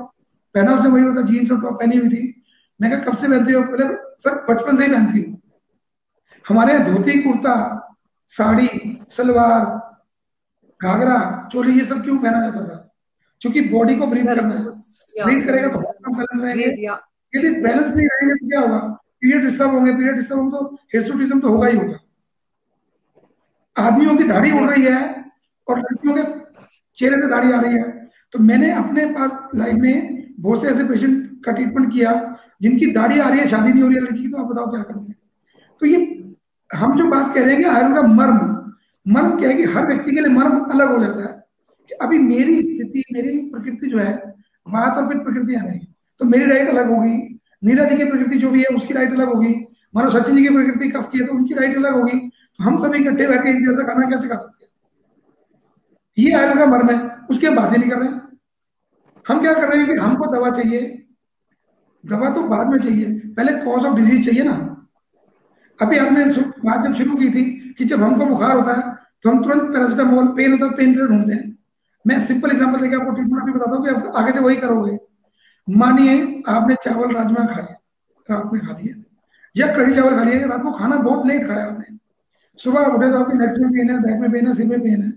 पहना उसने वही होता, जीन्स और टॉप पहनी हुई थी. मैं कहा कब से पहनती हो. बोले सर बचपन से ही पहनती हूँ. हमारे यहाँ धोती कुर्ता, साड़ी, सलवार, घाघरा, चोली, ये सब क्यों पहना जाता था, क्योंकि बॉडी को ब्रीथ करना है. ब्रीथ करेगा तो हम बैलेंस रहेंगे. यदि बैलेंस नहीं रहेंगे तो क्या होगा, पीरियड डिस्टर्ब होंगे. पीरियड डिस्टर्ब होंगे तो हिर्सुटिज्म तो होगा ही होगा. आदमियों की दाढ़ी उड़ रही है और लड़कियों के चेहरे पे दाढ़ी आ रही है. तो मैंने अपने पास लाइफ में बहुत से ऐसे पेशेंट का ट्रीटमेंट किया जिनकी दाढ़ी आ रही है, शादी नहीं हो रही है लड़की की, तो आप बताओ क्या करोगे। तो ये हम जो बात कह रहे हैं कि आयुर्वेद का मर्म क्या है कि हर व्यक्ति के लिए मर्म अलग हो जाता है कि अभी मेरी स्थिति, मेरी प्रकृति जो है, वात और पित्त प्रकृति आ रही है, तो मेरी डाइट अलग होगी, नीरज जी की प्रकृति जो भी है उसकी डाइट अलग होगी, मानो सचिन जी की प्रकृति कफ की है तो उनकी डाइट अलग होगी। तो हम सभी इकट्ठे बैठ के एक जैसा खाना कैसे खा सकते हैं? ये आयुर्वेद का मर्म है। उसके हम बात ही नहीं कर रहे हैं। हम क्या कर रहे हैं कि हमको दवा चाहिए, दवा तो बाद में चाहिए, पहले कॉज ऑफ डिजीज चाहिए ना। अभी आपने बात जब शुरू की थी कि जब हमको बुखार होता है तो हम तुरंत पैरासिटामोल, पेन होता है पेन किलर ढूंढते हैं। मैं सिंपल एग्जांपल देके आपको ट्रीटमेंट भी बताता हूँ कि आप आगे से वही करोगे। मानिए आपने चावल राजमा खाया, रात में खा लिया, या कढ़ी चावल खा लिया, रात को खाना बहुत लेट खाया आपने, सुबह आप उठे तो आपके नेक में पेन है, बैक में पेन है, सिर में पेन है,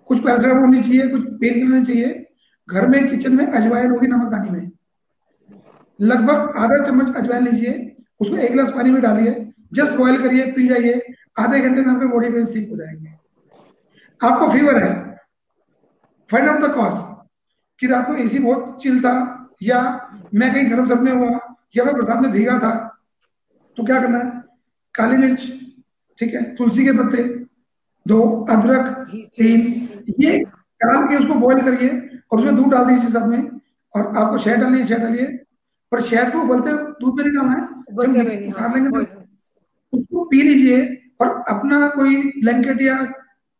कुछ पैरासिटामोल होनी चाहिए, कुछ पेन किलर होनी चाहिए। घर में किचन में अजवाइन होगी नमक पानी में, लगभग आधा चम्मच अजवाइन लीजिए, उसको 1 गिलास पानी में डालिए, जस्ट बॉयल करिए, पी जाइए, आधे घंटे में आपके बॉडी पेन ठीक हो जाएंगे। आपको फीवर है, फाइंड आउट द कॉज कि रात को एसी बहुत चिल था, या मैं कहीं गर्म सब में हुआ, या मैं बरसात में भीगा था, तो क्या करना है? काली मिर्च, ठीक है, तुलसी के पत्ते 2, अदरक 3, ये डाल के उसको बॉईल करिए और उसमें दूध डाल दीजिए साथ में, और आपको शहद डालनी है, शहद डालिए, पर शहद को उबलते दूध में नहीं डालना है, उतार लेंगे उसको पी लीजिए, और अपना कोई ब्लैंकेट या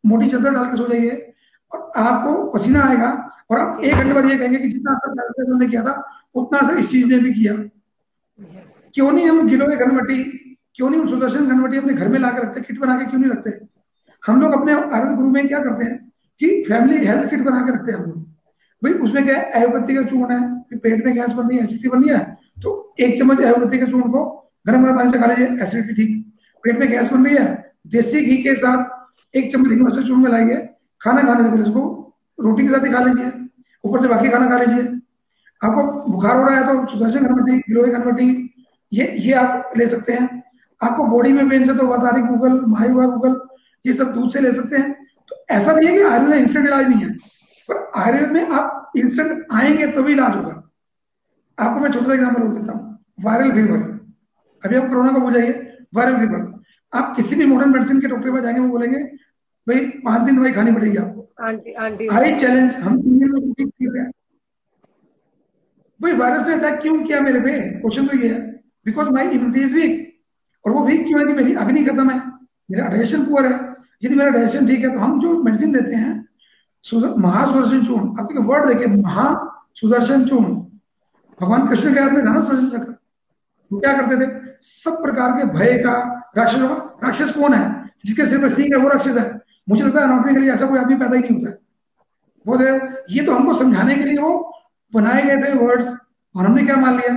मोटी चादर डाल के सो जाइए, और आपको पसीना आएगा, और आप 1 घंटे बाद ये कहेंगे कि जितना असर ने किया था उतना असर इस चीज ने भी किया। क्यों नहीं हम गिलो के घनवटी, क्यों नहीं हम सुदर्शन घनवटी अपने घर में ला के रखते, किट बना के क्यों नहीं रखते? हम लोग अपने आयुर्वेद गुरु में क्या करते हैं कि फैमिली हेल्थ किट बना के रखते हैं हम लोग। भाई उसमें क्या है, अयोपत्ती का चूर्ण है, कि पेट में गैस बन रही है, एसिडिटी बन रही है, तो 1 चम्मच अयोपत्ती के चूर्ण को गर्म गर्म पानी से खा लीजिए, एसिडिटी ठीक। पेट में गैस बन रही है, देसी घी के साथ 1 चम्मच हिंग मस्टर्ड चूर्ण मिलाइए, खाना खाने से पहले उसको रोटी के साथ ही खा लीजिए, ऊपर से बाकी खाना खा लीजिए। आपको बुखार हो रहा है तो सुदर्शन घनवटी, गिलोय घनवटी, ये आप ले सकते हैं। आपको बॉडी में पेन से तो वातारी गूगल, महायुगा गूगल, ये सब दूध से ले सकते हैं। तो ऐसा नहीं है कि आयुर्वेद में इंस्टेंट इलाज नहीं है, पर आयुर्वेद में आप इंस्टेंट आएंगे तभी इलाज होगा। आपको मैं छोटा सा एग्जाम्पल और देता हूँ, वायरल फीवर। अभी आप कोरोना को बुझाइए, वायरल फीवर, आप किसी भी मॉडर्न मेडिसिन के डॉक्टर के पास जाएंगे, वो बोलेंगे भाई 5 दिन दवाई खानी पड़ेगी आपको। आई चैलेंज, हम 3 दिन में ठीक है भाई, वायरस ने अटैक क्यों किया मेरे पे? क्वेश्चन तो ये है, because my immunity is weak. और वो वीक क्यों है? कि मेरी अग्नि खत्म है, मेरा डाइजेशन पुअर है। यदि मेरा डाइजेशन ठीक है तो हम जो मेडिसिन देते हैं, महासुदर्शन चूर्ण, आप वर्ड देखिए, महासुदर्शन चूर्ण, भगवान कृष्ण के हाथ में था ना सुदर्शन चक्र। वो क्या करते थे? सब प्रकार के भय का, राक्षसों का, राक्षस कौन है? जिसके सिर पर सिंह है वो राक्षस है। मुझे लगता है अनाटमी के लिए ऐसा कोई आदमी पैदा ही नहीं होता है। वो ये तो हमको समझाने के लिए वो बनाए गए थे वर्ड्स, और हमने क्या मान लिया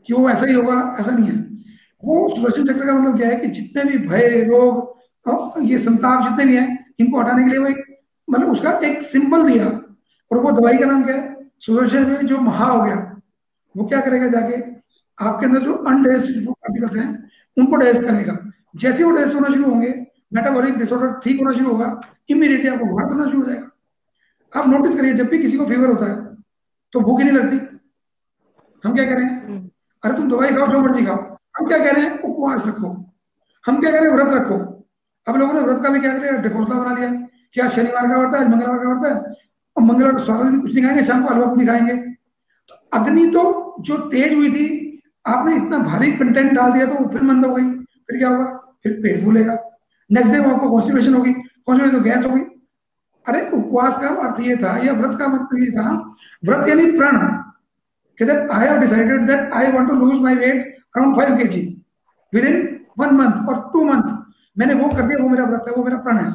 कि वो ऐसा ही होगा। ऐसा नहीं है। वो सुदर्शन चक्र का मतलब क्या है कि जितने भी भय, रोग, ये संताप जितने भी हैं, इनको हटाने के लिए वो एक, मतलब उसका एक सिंबल दिया। और वो दवाई का नाम क्या है? सुदर्शन में जो महा हो गया, वो क्या करेगा? जाके आपके अंदर जो अनडाइजेस्टेड पार्टिकल्स हैं उनको डाइजेस्ट करेगा। जैसे वो डाइजेस्ट होना शुरू होंगे, मेटाबॉलिक डिसऑर्डर ठीक होना शुरू होगा, इमीडिएटली आपको बुखार करना शुरू हो जाएगा। आप नोटिस करिए, जब भी किसी को फीवर होता है तो भूख ही नहीं लगती। हम क्या कह रहे हैं? अरे तुम दवाई खाओ, जो मर्जी खाओ। हम क्या कह रहे हैं? उपवास रखो। हम क्या कह रहे हैं? व्रत रखो। अब लोगों ने व्रत का भी क्या कर लिया? ढकोसला बना लिया। क्या शनिवार का व्रत है, मंगलवार का व्रत है, और मंगलवार स्वागत दिन कुछ नहीं खाएंगे, शाम को हलवा पूरी खाएंगे। तो अग्नि तो जो तेज हुई थी, आपने इतना भारी कंटेंट डाल दिया तो वो फिर मंद हो गई। फिर क्या होगा? फिर पेट फूलेगा, नेक्स्ट डे आपको कॉन्स्टिपेशन होगी, कॉन्स्टिपेशन तो गैस होगी। अरे उपवास का अर्थ ये था, या व्रत का मतलब ये था, व्रत यानी प्रण, कि I have decided that I want to lose my weight around 5 kg within 1 month और 2 month। मैंने वो कर दिया, वो मेरा व्रत है, वो मेरा प्रण है।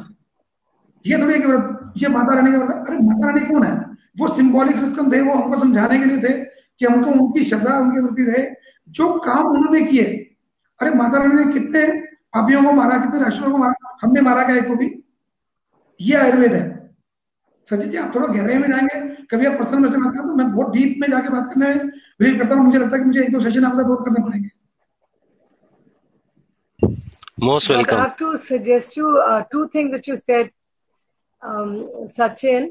ये थोड़ी कि व्रत ये माता रानी का व्रत। अरे माता रानी कौन है? वो सिंबॉलिक सिस्टम थे, वो हमको समझाने के लिए थे कि हमको उनकी श्रद्धा, उनके प्रति रहे, जो काम उन्होंने किए। अरे माता रानी ने कितने पापियों को मारा, कितने राक्षसों को मारा, हमने मारा क्या एक को भी? ये आयुर्वेद है। सचिन जी, आप थोड़ा गहराई में जाएंगे, कभी आप पर्सनल मैसेज आते हैं तो मैं बहुत डीप में जाके बात करने में बिलीव करता हूँ। मुझे लगता है कि मुझे 1-2 सेशन आपका दौर करने पड़ेंगे। Most welcome. I have to suggest you 2 things which you said, Sachin.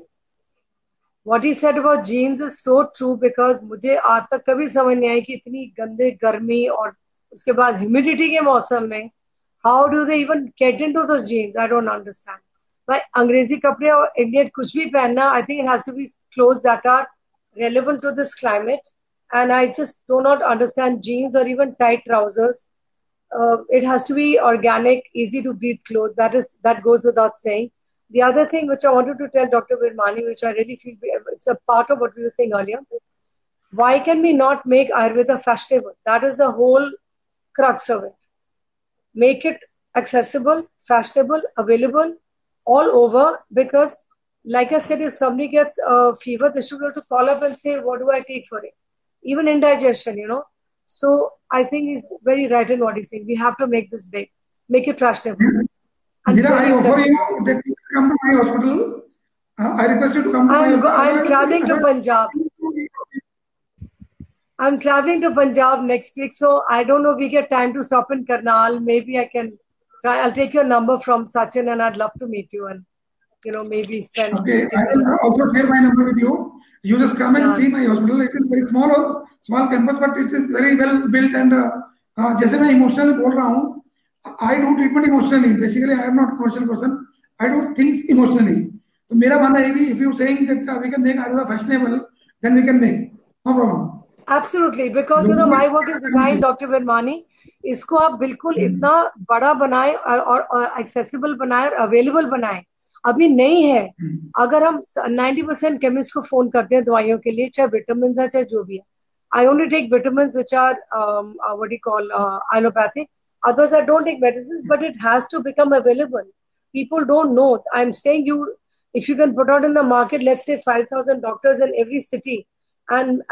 What he said about genes is so true because मुझे आज तक कभी समझ नहीं आई कि इतनी गंदे गर्मी और उसके बाद ह्यूमिडिटी के मौसम में how do they even get into those genes? I don't understand. भाई अंग्रेजी कपड़े और इंडियन कुछ भी पहनना, I think it has to be clothes that are relevant to this climate. And I just do not understand jeans or even tight trousers. It has to be organic, easy to breathe clothes. That goes without saying. The other thing which I wanted to tell Dr. Virmani, which I really feel it's a part of what we were saying earlier, why can we not make Ayurveda fashionable? That is the whole crux of it. Make it accessible, fashionable, available all over, because like I said, if somebody gets a fever, they should be able to call up and say, what do I take for it? Even indigestion, you know. So I think he's very right in what he's saying. We have to make this big, make it fashionable. Did I offer you that you come to my hospital? I request you to come to my hospital. I'm traveling to Punjab. I'm traveling to Punjab next week, so I don't know if we get time to stop in Karnal. Maybe I can try. I'll take your number from Sachin, and I'd love to meet you and, you know, maybe spend. Okay, I will also share my number with you. You just come and see my hospital. It is very small campus, but it is very well built. And जैसे मैं emotionally बोल रहा हूँ, I do treatment emotionally. Basically, I am not a commercial person. I do things emotionally. तो मेरा मानना है कि if you saying that we can make Ayurveda fashionable, then we can make. No problem. Absolutely, because you know my work is designed, Dr. Virmani. इसको आप बिल्कुल इतना बड़ा बनाए और accessible बनाए और available बनाए. अभी नहीं है. अगर हम 90% केमिस्ट को फोन करते हैं दवाइयों के लिए, चाहे विटामिन है चाहे जो भी है. I only take vitamins which are what do you call allopathic. Others I don't take medicines, but it has to become available. People don't know. I'm saying if you can put out in the market, let's say 5,000 doctors in every city, and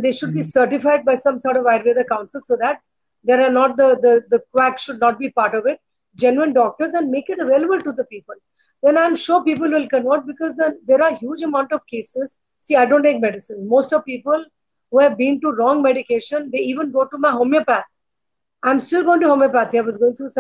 they should be certified by some sort of Ayurveda council, so that there are not the quack should not be part of it. Genuine doctors, and make it available to the people. Then I'm sure people will convert, because there are huge amount of cases. See, I don't take medicine. Most of people who have been to wrong medication, they even go to my homeopath. I'm still going to homeopathy. I was going through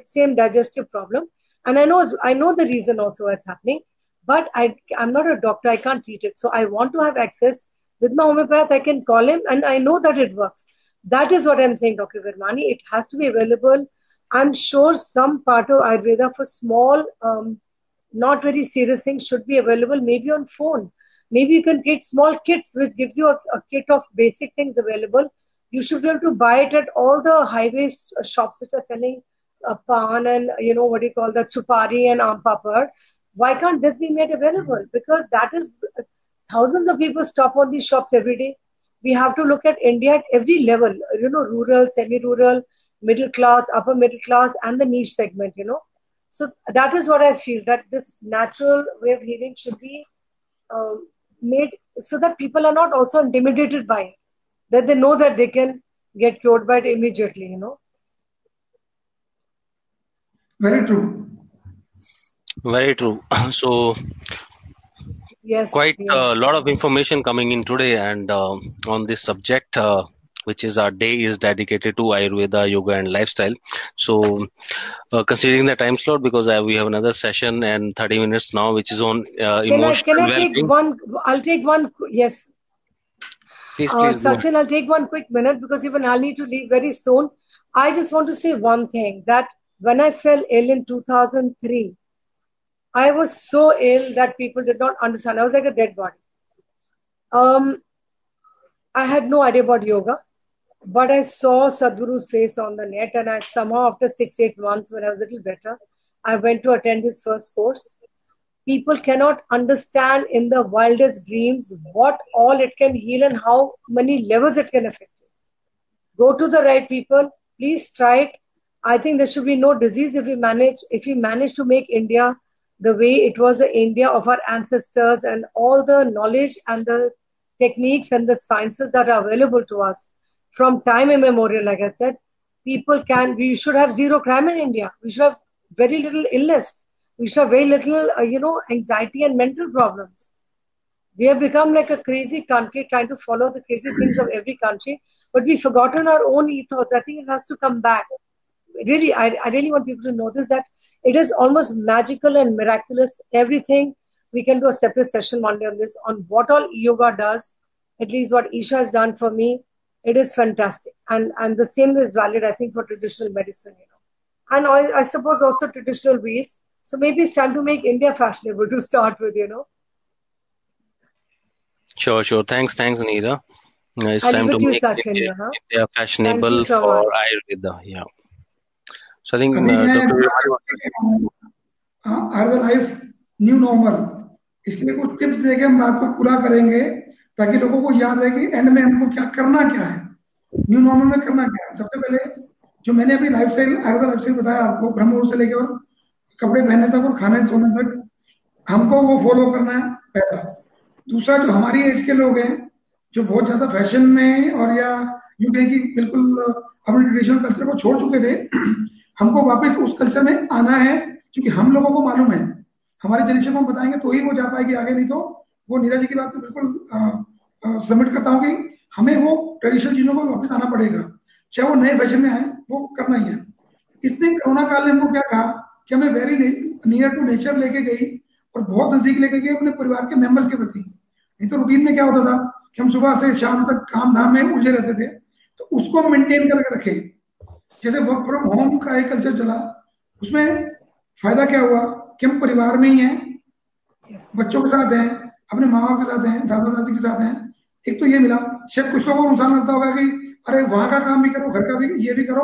same digestive problem, and I know the reason also what's happening, but I'm not a doctor. I can't treat it. So I want to have access with my homeopath. I can call him, and I know that it works. That is what I'm saying, Dr. Virmani. It has to be available. I'm sure some part of Ayurveda for small, not very serious things should be available, maybe on phone. Maybe you can get small kits, which gives you a kit of basic things available. You should be able to buy it at all the highway shops which are selling pan and, you know, what do you call that, supari and aam papad. Why can't this be made available? Because that is, thousands of people stop on these shops every day. We have to look at India at every level, you know, rural, semi-rural, middle class, upper middle class, and the niche segment, you know. So that is what I feel, that this natural way of healing should be made so that people are not also intimidated by it, that they know that they can get cured by it immediately, you know. Very true. Very true. So, yes, quite a lot of information coming in today, and on this subject, which is our day is dedicated to Ayurveda, yoga, and lifestyle. So, considering the time slot, because we have another session and 30 minutes now, which is on emotional well-being. Take one? I'll take one. Yes. Please, Sachin, I'll take one quick minute, because even I'll need to leave very soon. I just want to say one thing, that when I fell ill in 2003, I was so ill that people did not understand. I was like a dead body. I had no idea about yoga, but I saw Sadhguru's face on the net, and I somehow, after 6-8 months, when I was a little better, I went to attend his first course. People cannot understand in the wildest dreams what all it can heal and how many levels it can affect you. Go to the right people. Please try it. I think there should be no disease if we manage to make India the way it was the India of our ancestors, and all the knowledge and the techniques and the sciences that are available to us from time immemorial. Like I said, we should have zero crime in India. We should have very little illness. We should have very little, anxiety and mental problems. We have become like a crazy country trying to follow the crazy things of every country, but we've forgotten our own ethos. I think it has to come back. Really, I really want people to know this, that it is almost magical and miraculous. Everything we can do a separate session one day on this, on what all yoga does. At least what Isha has done for me, it is fantastic. And the same is valid, I think, for traditional medicine, And I suppose also traditional ways. So maybe it's time to make India fashionable to start with, Sure. Thanks, Anita. It's I'll time leave to it to you, make Sachin, India Thank you fashionable so for much. Ayurveda. Yeah. So I think अभी मैं Dr. Are the life new normal, इसलिए कुछ tips देके हम बात को पूरा करेंगे ताकि लोगों को याद है कि एंड में हमको क्या करना क्या है, न्यू नॉर्मल में करना क्या है। सबसे पहले जो मैंने अभी लाइफस्टाइल आयुर्वेदा लाइफस्टाइल बताया आपको, ब्रह्म मुहूर्त से लेकर और कपड़े पहनने तक और खाने सोने तक, हमको वो फॉलो करना है पहला। दूसरा, जो हमारी एज के लोग हैं जो बहुत ज्यादा फैशन में और या यूं कहें कि बिल्कुल अपने ट्रेडिशनल कल्चर को छोड़ चुके थे, हमको वापस उस कल्चर में आना है, क्योंकि हम लोगों को मालूम है, हमारी जनरेशन को बताएंगे तो ही वो जा पाएगी आगे, नहीं तो वो नीरज जी की बात तो बिल्कुल सबमिट करता हूँ कि हमें वो ट्रेडिशनल चीजों को वापस आना पड़ेगा, चाहे वो नए फैशन में आए, वो करना ही है। इसने कोरोना काल ने हमको क्या कहा कि हमें वेरी नियर टू नेचर लेके गई और बहुत नजदीक लेके गई अपने परिवार के मेंबर्स के प्रति। नहीं तो रूटीन में क्या होता था कि हम सुबह से शाम तक काम धाम में उलझे रहते थे, तो उसको मेंटेन करके रखे। जैसे वर्क फ्रॉम होम का एक कल्चर चला, उसमें फायदा क्या हुआ कि हम परिवार में ही हैं, बच्चों के साथ हैं, अपने माँ बाप के साथ हैं, दादा दादी के साथ हैं। एक तो ये मिला। शायद कुछ लोगों को नुकसान लगता होगा कि अरे वहां का काम भी करो, घर का भी, ये भी करो,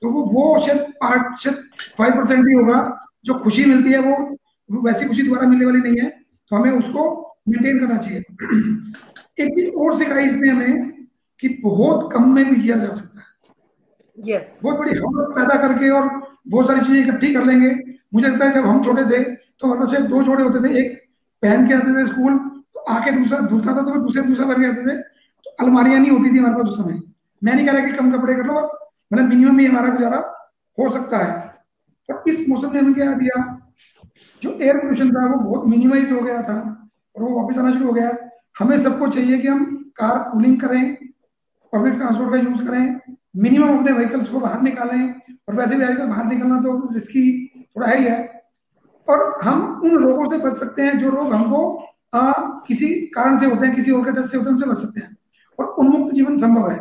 तो वो शायद 5% ही होगा। जो खुशी मिलती है वो वैसी खुशी दोबारा मिलने वाली नहीं है, तो हमें उसको मेंटेन करना चाहिए। एक चीज और सिखाई इसने हमें कि बहुत कम में भी जिया जा सकता है। बहुत बड़ी हवस पैदा करके और बहुत सारी चीजें इकट्ठी कर लेंगे। मुझे लगता है जब हम छोटे थे तो हमारे से 2 जोड़े होते थे, एक पहन के आते थे स्कूल, तो आके दूसरा धुलता था तो फिर दूसरा पहन के आते थे, तो अलमारियां नहीं होती थी हमारे पास उस समय। मैं नहीं कह रहा कि कम कपड़े कर लो, मतलब मिनिमम ही हमारा गुजारा हो सकता है। और इस मौसम ने हमें क्या दिया, जो एयर पोल्यूशन था वो बहुत मिनिमाइज हो गया था और वो वापस आना शुरू हो गया। हमें सबको चाहिए कि हम कार कूलिंग करें, पब्लिक ट्रांसपोर्ट का यूज करें, मिनिमम अपने व्हीकल्स को बाहर निकालें, और वैसे भी आजकल बाहर निकलना तो रिस्की थोड़ा है ही है। और हम उन रोगों से बच सकते हैं जो रोग हमको किसी कारण से होते हैं, किसी और के डर से होते हैं, उनसे बच सकते हैं, और उन्मुक्त जीवन संभव है।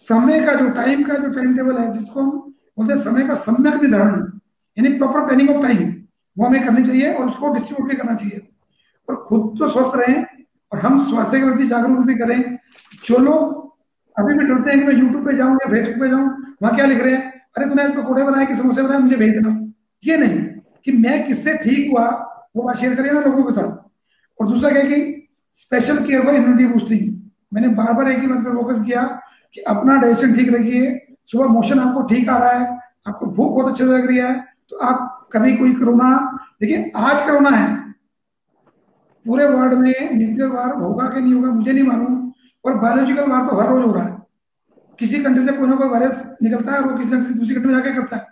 समय का जो टाइम टेबल है, जिसको हम बोलते हैं समय का सम्यक निर्धारण, यानी प्रॉपर प्लानिंग ऑफ टाइम, वो हमें करनी चाहिए और उसको डिस्ट्रीब्यूट भी करना चाहिए। और खुद तो स्वस्थ रहें और हम स्वास्थ्य के प्रति जागरूक भी करें। जो लोग अभी भी डरते हैं कि मैं यूट्यूब पे जाऊं या फेसबुक पे जाऊं, वहां क्या लिख रहे हैं, अरे तूने आज पकौड़े बनाए कि समोसे बनाए, मुझे भेज देना। ये नहीं कि मैं किससे ठीक हुआ वो बात शेयर करिए ना लोगों के साथ। और दूसरा क्या कि special care for immunity boosting, मैंने बार बार एक ही बात पर फोकस किया कि अपना डाइजेशन ठीक रखिए। सुबह मोशन आपको ठीक आ रहा है, आपको भूख बहुत अच्छे से लग रही है, तो आप कभी कोई कोरोना, देखिए आज कोरोना है पूरे वर्ल्ड में, न्यूक्लियर वार होगा कि नहीं होगा मुझे नहीं मालूम, और बायोलॉजिकल वार तो हर रोज हो रहा है। किसी कंट्री से कोई ना कोई वायरस निकलता है और वो किसी न किसी दूसरी कंट्री में जाके करता है।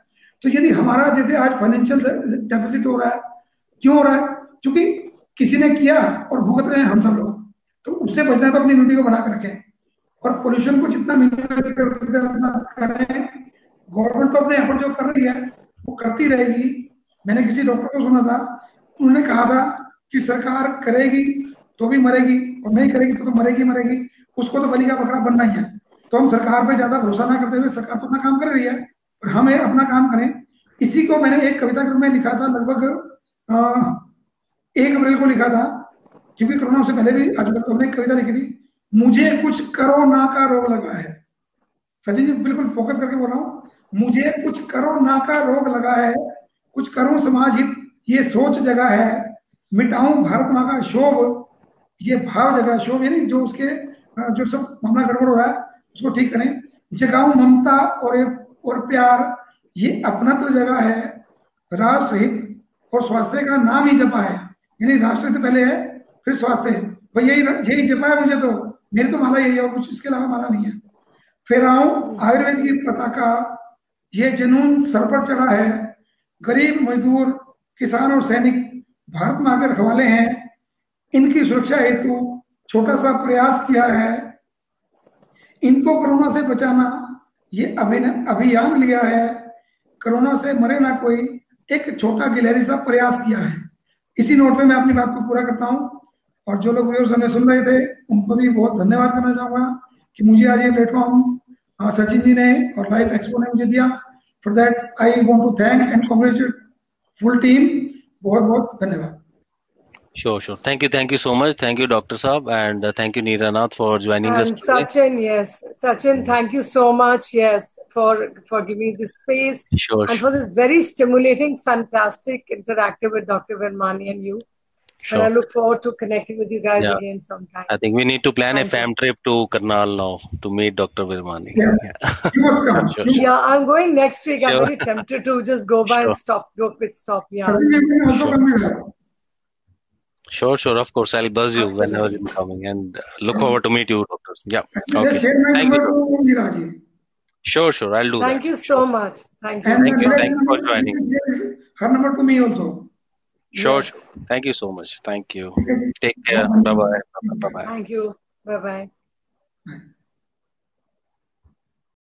तो यदि हमारा जैसे आज फाइनेंशियल डेफिसिट हो रहा है, क्यों हो रहा है, क्योंकि किसी ने किया और भुगत रहे हैं हम सब लोग। तो उससे बचना है तो अपनी इम्यूनिटी को बना कर रखें और पोल्यूशन को जितना मिनिमाइज कर सकते हैं उतना करें। गवर्नमेंट तो अपने एफर्ट जो कर रही है वो करती रहेगी। मैंने किसी डॉक्टर को सुना था, उन्होंने कहा था कि सरकार करेगी तो भी मरेगी और नहीं करेगी तो मरेगी, उसको तो बलि का बकरा बनना ही है। तो हम सरकार पे ज्यादा भरोसा ना करते हुए, सरकार तो अपना काम कर रही है और हमें अपना काम करें। इसी को मैंने एक कविता में लिखा था, लगभग 1 अप्रैल को लिखा था, क्योंकि कोरोना से पहले भी आज तो हमने एक कविता लिखी थी, मुझे कुछ करो ना का रोग लगा है। सचिन जी बिल्कुल फोकस करके बोल रहा हूँ, मुझे कुछ करो ना का रोग लगा है, कुछ करूं समाज हित ये सोच जगह है, मिटाऊं भारत माँ का शोभ ये भाव जगह, शोभ यानी जो उसके जो सब मामला गड़बड़ हो रहा है उसको ठीक करें, जगाऊं ममता और प्यार ये अपनत्व जगह है, राष्ट्र हित और स्वास्थ्य का नाम ही जपा है। यानी राष्ट्र हित पहले है फिर स्वास्थ्य, भाई यही जपा है मुझे, तो मेरी तो माला यही है और कुछ इसके अलावा माला नहीं है। फहराऊं आयुर्वेद की पताका ये जुनून सर पर चढ़ा है, गरीब मजदूर किसान और सैनिक भारत माँ के रखवाले हैं, इनकी सुरक्षा हेतु छोटा सा प्रयास किया है, इनको कोरोना से बचाना ये अभियान लिया है, कोरोना से मरे ना कोई एक छोटा गिलहरी सा प्रयास किया है। इसी नोट पे मैं अपनी बात को पूरा करता हूँ, और जो लोग व्यूअर्स हमें सुन रहे थे उनको भी बहुत धन्यवाद करना चाहूंगा कि मुझे आज ये प्लेटफॉर्म सचिन जी ने और लाइफ एक्सपो ने मुझे दिया. For that I want to thank and congratulate full team. बहुत बहुत धन्यवाद. Sure. Thank you so much. Thank you, Dr. Saab, and thank you, Neera Nath, for joining us And today. Sachin, yes. Sachin, thank you so much, yes, for giving this space Sure. and for this very stimulating, fantastic interactive with Dr. Virmani and you. And I look forward to connecting with you guys again sometime. I think we need to plan Thank a fam trip to Karnal now to meet Dr. Virmani. You must come. Sure. Yeah, I'm going next week. I'm very tempted to just go by and do a pit stop. Yeah. Sachin, you can also come here. Sure. Of course, I'll buzz you whenever you're coming, and look forward to meet you, doctors. Yeah. Okay. Share my number to Neeraj. Sure. I'll do that. Thank you so much. Thank you. Thank you for joining. Her number to me also. Sure. Thank you so much. Thank you. Take care. Bye-bye. Thank you. Bye-bye.